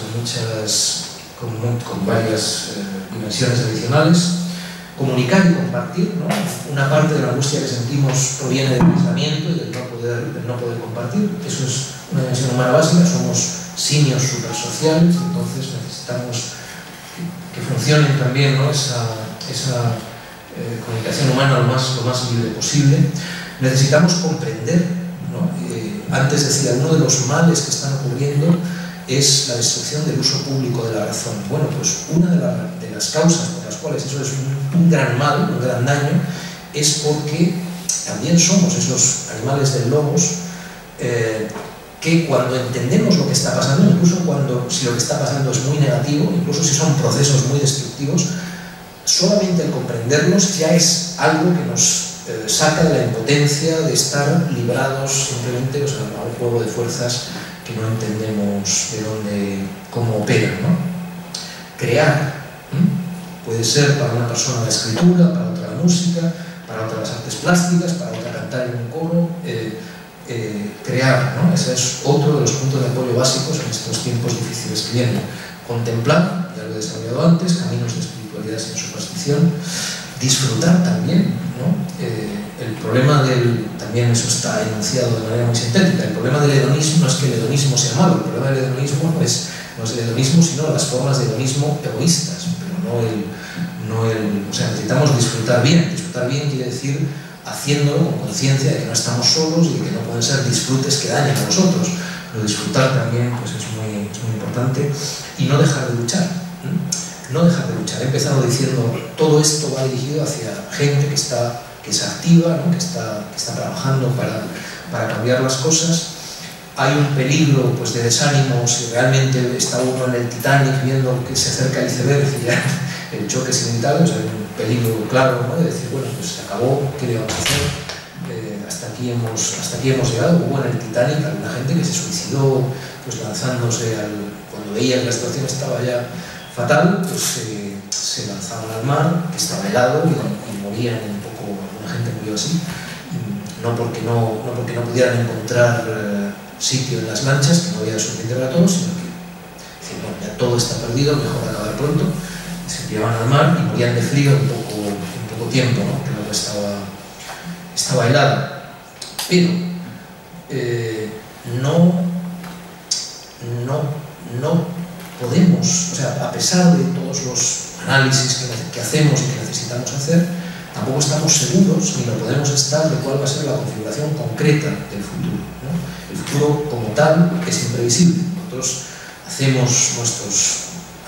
con varias dimensiones adicionales. Comunicar y compartir, ¿no? Una parte de la angustia que sentimos proviene del aislamiento y del no poder compartir. Eso es una dimensión humana básica, somos simios supersociales, entonces necesitamos que funcionen también, ¿no? esa comunicación humana lo más libre posible. Necesitamos comprender, ¿no? Antes decía, uno de los males que están ocurriendo es la destrucción del uso público de la razón. Bueno, pues una de las causas por las cuales eso es un gran mal, un gran daño, es porque también somos esos animales del logos que cuando entendemos lo que está pasando, incluso si lo que está pasando es muy negativo, incluso si son procesos muy destructivos, solamente el comprenderlos ya es algo que nos saca de la impotencia de estar librados simplemente, o sea, a un juego de fuerzas que no entendemos cómo operan, ¿no? Crear puede ser para una persona la escritura, para otra la música, para otra las artes plásticas, para otra cantar en un coro. Crear, ¿no? Ese es otro de los puntos de apoyo básicos en estos tiempos difíciles que vienen. Contemplar, ya lo he desarrollado antes, caminos de espiritualidad sin superstición. Disfrutar también, ¿no? El problema también eso está enunciado de manera muy sintética, el problema del hedonismo no es que el hedonismo sea malo, el problema del hedonismo no es el hedonismo, sino las formas de hedonismo egoístas, pero o sea, necesitamos disfrutar bien. Disfrutar bien quiere decir haciéndolo con conciencia de que no estamos solos y de que no pueden ser disfrutes que dañen a los otros. Pero disfrutar también pues, es muy importante, y no dejar de luchar. No dejar de luchar. He empezado diciendo, todo esto va dirigido hacia gente que es activa, ¿no? que está trabajando para cambiar las cosas. Hay un peligro pues, de desánimo si realmente está uno en el Titanic viendo que se acerca el iceberg y ya el choque es inevitable. O sea, hay un peligro claro, ¿no? De decir, bueno, pues se acabó, ¿qué le vamos a hacer? Hasta aquí hemos llegado. Hubo en el Titanic alguna gente que se suicidó pues, lanzándose cuando veía que la situación estaba ya fatal, pues se lanzaban al mar, que estaba helado, y morían un poco. Alguna gente murió así, no porque no pudieran encontrar sitio en las lanchas, que no había suficiente para todos, sino que bueno, ya todo está perdido, mejor acabar pronto. Se tiraban al mar y morían de frío en poco tiempo, ¿no? Que luego estaba helada. Pero no podemos, o sea, a pesar de todos los análisis que hacemos y que necesitamos hacer, tampoco estamos seguros, ni lo podemos estar, de cuál va a ser la configuración concreta del futuro, ¿no? El futuro como tal es imprevisible. Nosotros hacemos nuestros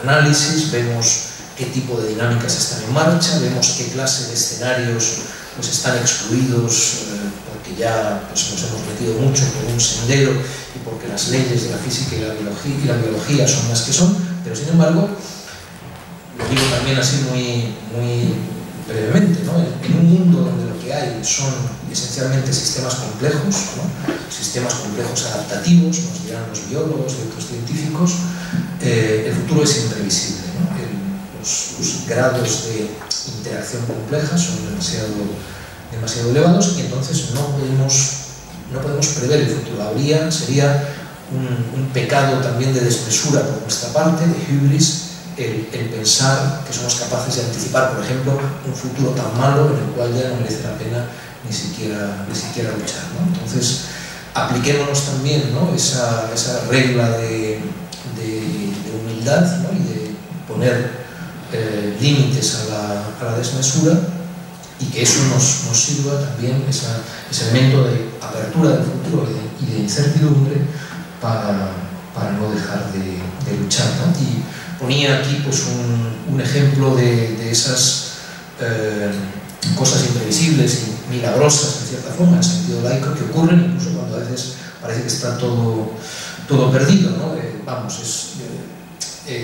análisis, vemos qué tipo de dinámicas están en marcha, vemos qué clase de escenarios pues, están excluidos porque ya pues, nos hemos metido mucho por un sendero y porque las leyes de la física y la biología son las que son, pero sin embargo, lo digo también así muy brevemente, ¿no? En un mundo donde lo que hay son esencialmente sistemas complejos, ¿no? Sistemas complejos adaptativos, nos dirán los biólogos y otros científicos, el futuro es imprevisible, ¿no? Los grados de interacción compleja, son demasiado elevados, y entonces no podemos prever el futuro. Sería un pecado también de desmesura por nuestra parte, de hubris, el pensar que somos capaces de anticipar, por ejemplo, un futuro tan malo en el cual ya no merece la pena ni siquiera luchar, ¿no? Entonces, apliquémonos también, ¿no?, esa regla de humildad, ¿no?, y de poner límites a la desmesura, y que eso nos sirva también, ese elemento de apertura del futuro y de incertidumbre para no dejar de luchar, ¿no? Y ponía aquí pues un ejemplo de esas cosas imprevisibles y milagrosas, en cierta forma, en sentido laico, que ocurren incluso cuando a veces parece que está todo perdido, ¿no?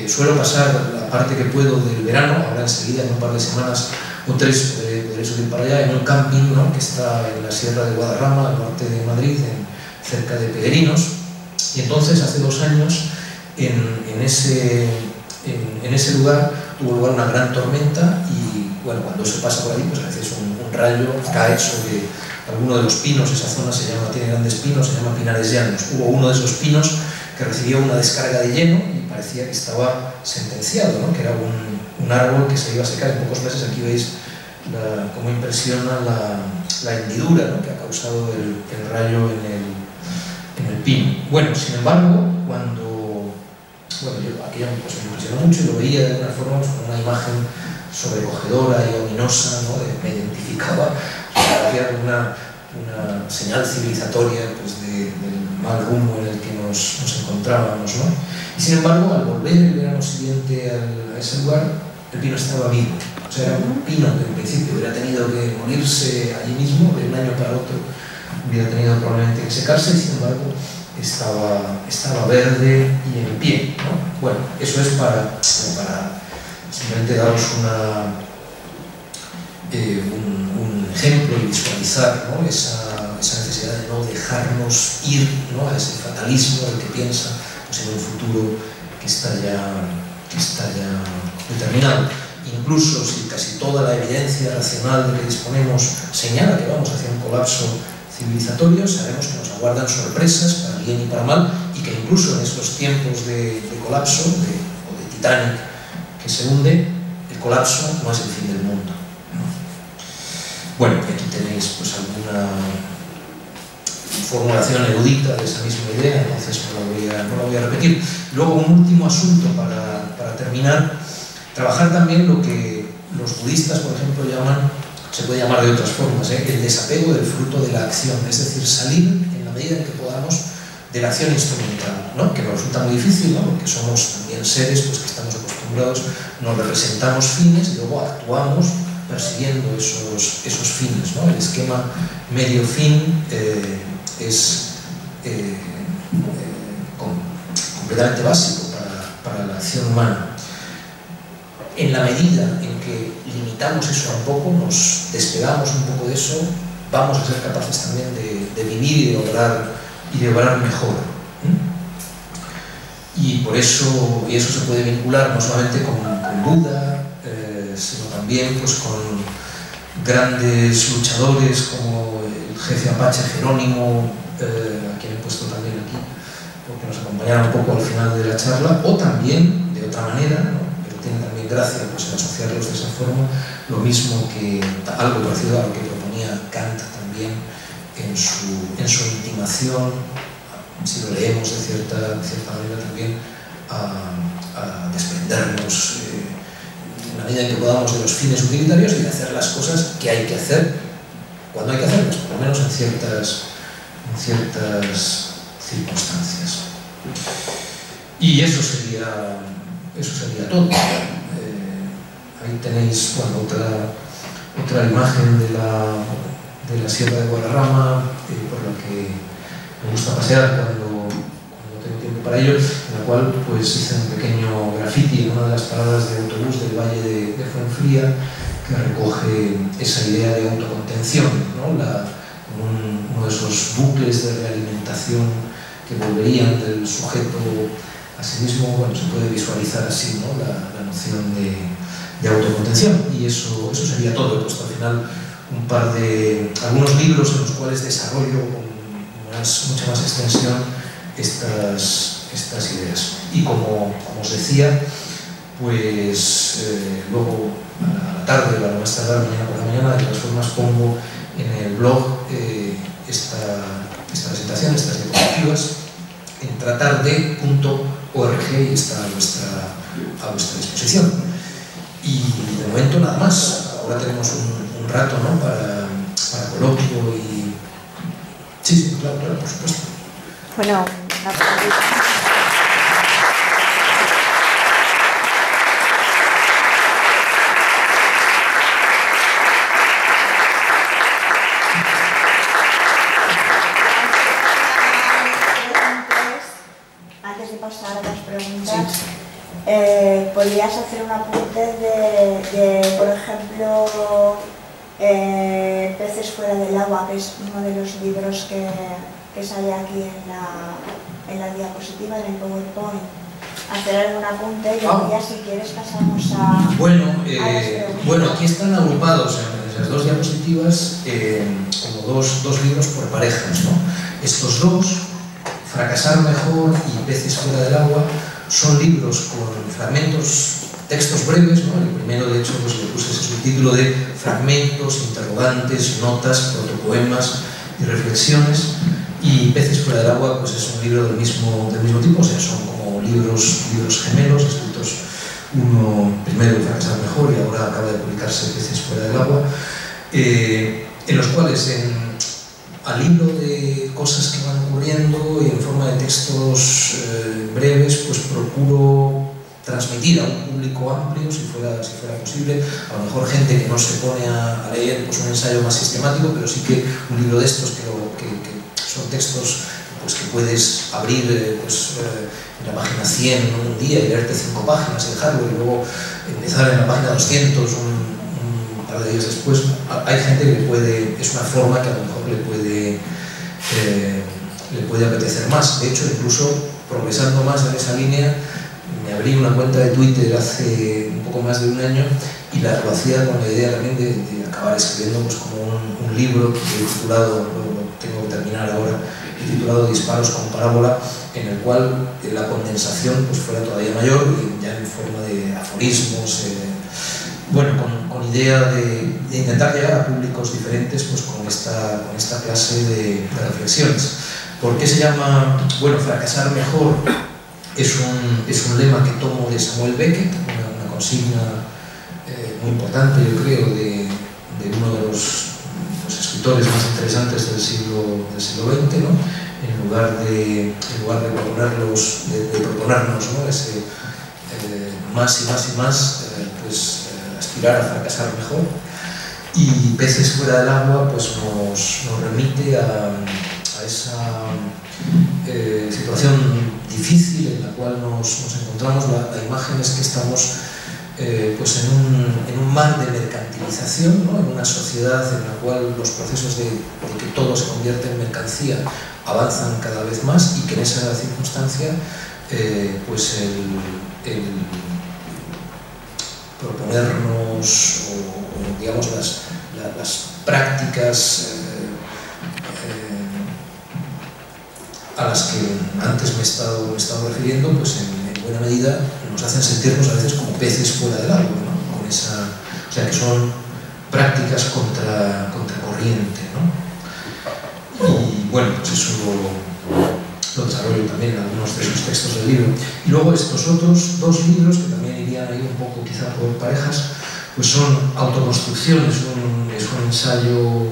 Suelo pasar la parte que puedo del verano, ahora enseguida, en un par de semanas o 3, podré subir para allá, en un camping, ¿no?, que está en la Sierra de Guadarrama, al norte de Madrid, cerca de Pederinos. Y entonces, hace 2 años, en ese lugar tuvo lugar una gran tormenta, y bueno, cuando se pasa por ahí, pues a veces un rayo cae sobre alguno de los pinos. Esa zona tiene grandes pinos, se llama Pinares Llanos. Hubo uno de esos pinos que recibió una descarga de hielo y parecía que estaba sentenciado, ¿no?, que era un árbol que se iba a secar en pocos meses. Aquí veis cómo impresiona la hendidura, ¿no?, que ha causado el rayo en el pino. Bueno, sin embargo, aquello pues me impresionó mucho, y lo veía de alguna forma con una imagen sobrecogedora y ominosa, ¿no?, me identificaba, había una señal civilizatoria pues del mal rumbo en el que nos encontrábamos, ¿no? Y sin embargo, al volver el verano siguiente a ese lugar, el pino estaba vivo. O sea, era un pino que en principio hubiera tenido que morirse allí mismo, de un año para otro hubiera tenido probablemente que secarse, y sin embargo estaba verde y en pie, ¿no? Bueno, eso es para simplemente daros un ejemplo y visualizar, ¿no?, esa necesidad de no dejarnos ir, ¿no?, a ese fatalismo del que piensa pues, en un futuro que está ya determinado. Incluso si casi toda la evidencia racional de que disponemos señala que vamos hacia un colapso civilizatorio, sabemos que nos aguardan sorpresas para bien y para mal, y que incluso en estos tiempos de colapso o de Titanic que se hunde, el colapso no es el fin del mundo, ¿no? Bueno, aquí tenéis pues alguna formulación erudita de esa misma idea, entonces no la voy a repetir. Luego, un último asunto para terminar: trabajar también lo que los budistas, por ejemplo, se puede llamar de otras formas, el desapego del fruto de la acción, es decir, salir en la medida en que podamos de la acción instrumental, ¿no?, que nos resulta muy difícil, ¿no?, porque somos también seres pues, que estamos acostumbrados, nos representamos fines y luego actuamos persiguiendo esos fines, ¿no? El esquema medio-fin es completamente básico para la acción humana. En la medida en que limitamos eso un poco, nos despegamos un poco de eso, vamos a ser capaces también de vivir y de obrar mejor. Y por eso, eso se puede vincular no solamente con Buda, sino también pues, con grandes luchadores como el jefe apache Jerónimo, a quien he puesto también aquí, porque nos acompañará un poco al final de la charla, o también, de otra manera, ¿no?, tiene también gracia pues, en asociarlos de esa forma, lo mismo que algo parecido a lo que proponía Kant también en su intimación, si lo leemos de cierta manera también, a desprendernos en la medida en que podamos de los fines utilitarios y de hacer las cosas que hay que hacer cuando hay que hacerlas, por lo menos en ciertas circunstancias. Y eso sería todo. Ahí tenéis otra imagen de la Sierra de Guadarrama, por la que me gusta pasear cuando tengo tiempo para ello, en la cual pues hice un pequeño graffiti en una de las paradas de autobús del Valle de Fuenfría, que recoge esa idea de autocontención, ¿no?, uno de esos bucles de realimentación que volverían del sujeto a sí mismo. Bueno, se puede visualizar así, ¿no?, la noción de autocontención. Y eso sería todo. He puesto al final algunos libros en los cuales desarrollo con mucha más extensión estas ideas. Y como os decía, pues luego a la tarde, a la más tardar, mañana por la mañana, de todas formas pongo en el blog esta presentación, estas diapositivas, en tratardE.org, y está a vuestra disposición. Y de momento nada más. Ahora tenemos un rato, ¿no?, para coloquio y... Sí, claro, por supuesto. Bueno, una pregunta. Antes de pasar a las preguntas, sí. ¿Podrías hacer un apunte de por ejemplo, Peces fuera del agua, que es uno de los libros que sale aquí en la diapositiva, en el PowerPoint? Hacer algún apunte y ya, si quieres, pasamos a... Bueno, aquí están agrupados en las dos diapositivas como dos libros por parejas, ¿no? Estos dos, Fracasar mejor y Peces fuera del agua, son libros con fragmentos, textos breves, ¿no? El primero, de hecho, pues le puse ese subtítulo de fragmentos, interrogantes, notas, protopoemas y reflexiones. Y Peces fuera del agua, pues es un libro del mismo tipo, o sea, son como libros gemelos, escritos uno primero, Fracasar mejor, y ahora acaba de publicarse Peces fuera del agua, en los cuales al hilo de cosas que van ocurriendo y en forma de textos breves, pues procuro transmitir a un público amplio, si fuera posible, a lo mejor gente que no se pone a leer pues un ensayo más sistemático, pero sí que un libro de estos que son textos pues que puedes abrir en la página 100 un día y leerte 5 páginas y dejarlo, y luego empezar en la página 200 un par de días después. Hay gente que es una forma que a lo mejor le puede apetecer más. De hecho, incluso progresando más en esa línea, me abrí una cuenta de Twitter hace un poco más de un año y lo hacía con la idea también de acabar escribiendo pues como un libro que he titulado, lo tengo que terminar ahora, he titulado Disparos con parábola, en el cual la condensación pues fuera todavía mayor, y ya en forma de aforismos, con idea de intentar llegar a públicos diferentes pues con esta clase de reflexiones. ¿Por qué se llama, Fracasar mejor? Es un lema que tomo de Samuel Beckett, una consigna muy importante, yo creo, de uno de los escritores más interesantes del siglo XX, ¿no? En lugar de proponernos, ¿no?, ese más y más y más, aspirar a fracasar mejor. Y Peces fuera del agua pues nos remite a esa situación difícil en la cual nos encontramos. La imagen es que estamos en un mar de mercantilización, ¿no?, en una sociedad en la cual los procesos de que todo se convierte en mercancía avanzan cada vez más, y que en esa circunstancia el proponernos o digamos las prácticas a las que antes me he estado refiriendo, pues en buena medida nos hacen sentirnos a veces como peces fuera del agua, ¿no? O sea, que son prácticas contra corriente, ¿no? Y pues eso lo desarrollo también en algunos de esos textos del libro. Y luego estos otros dos libros, que también irían ahí un poco quizá por parejas, pues son Autoconstrucción, es un ensayo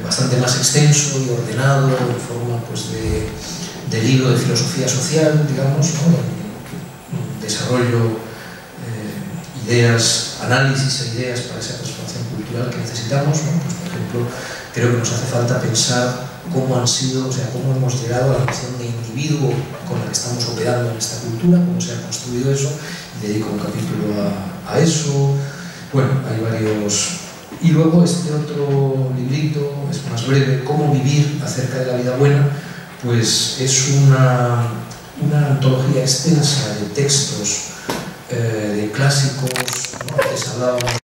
bastante más extenso y ordenado, en forma de libro de filosofía social, digamos, ¿no? Desarrollo ideas, análisis e ideas para esa transformación cultural que necesitamos, ¿no? Pues, por ejemplo, creo que nos hace falta pensar cómo cómo hemos llegado a la noción de individuo con la que estamos operando en esta cultura, cómo se ha construido eso, y dedico un capítulo a eso. Hay varios. Y luego este otro librito, es más breve, Cómo vivir acerca de la vida buena, pues es una antología extensa de textos de clásicos, ¿no? Antes hablábamos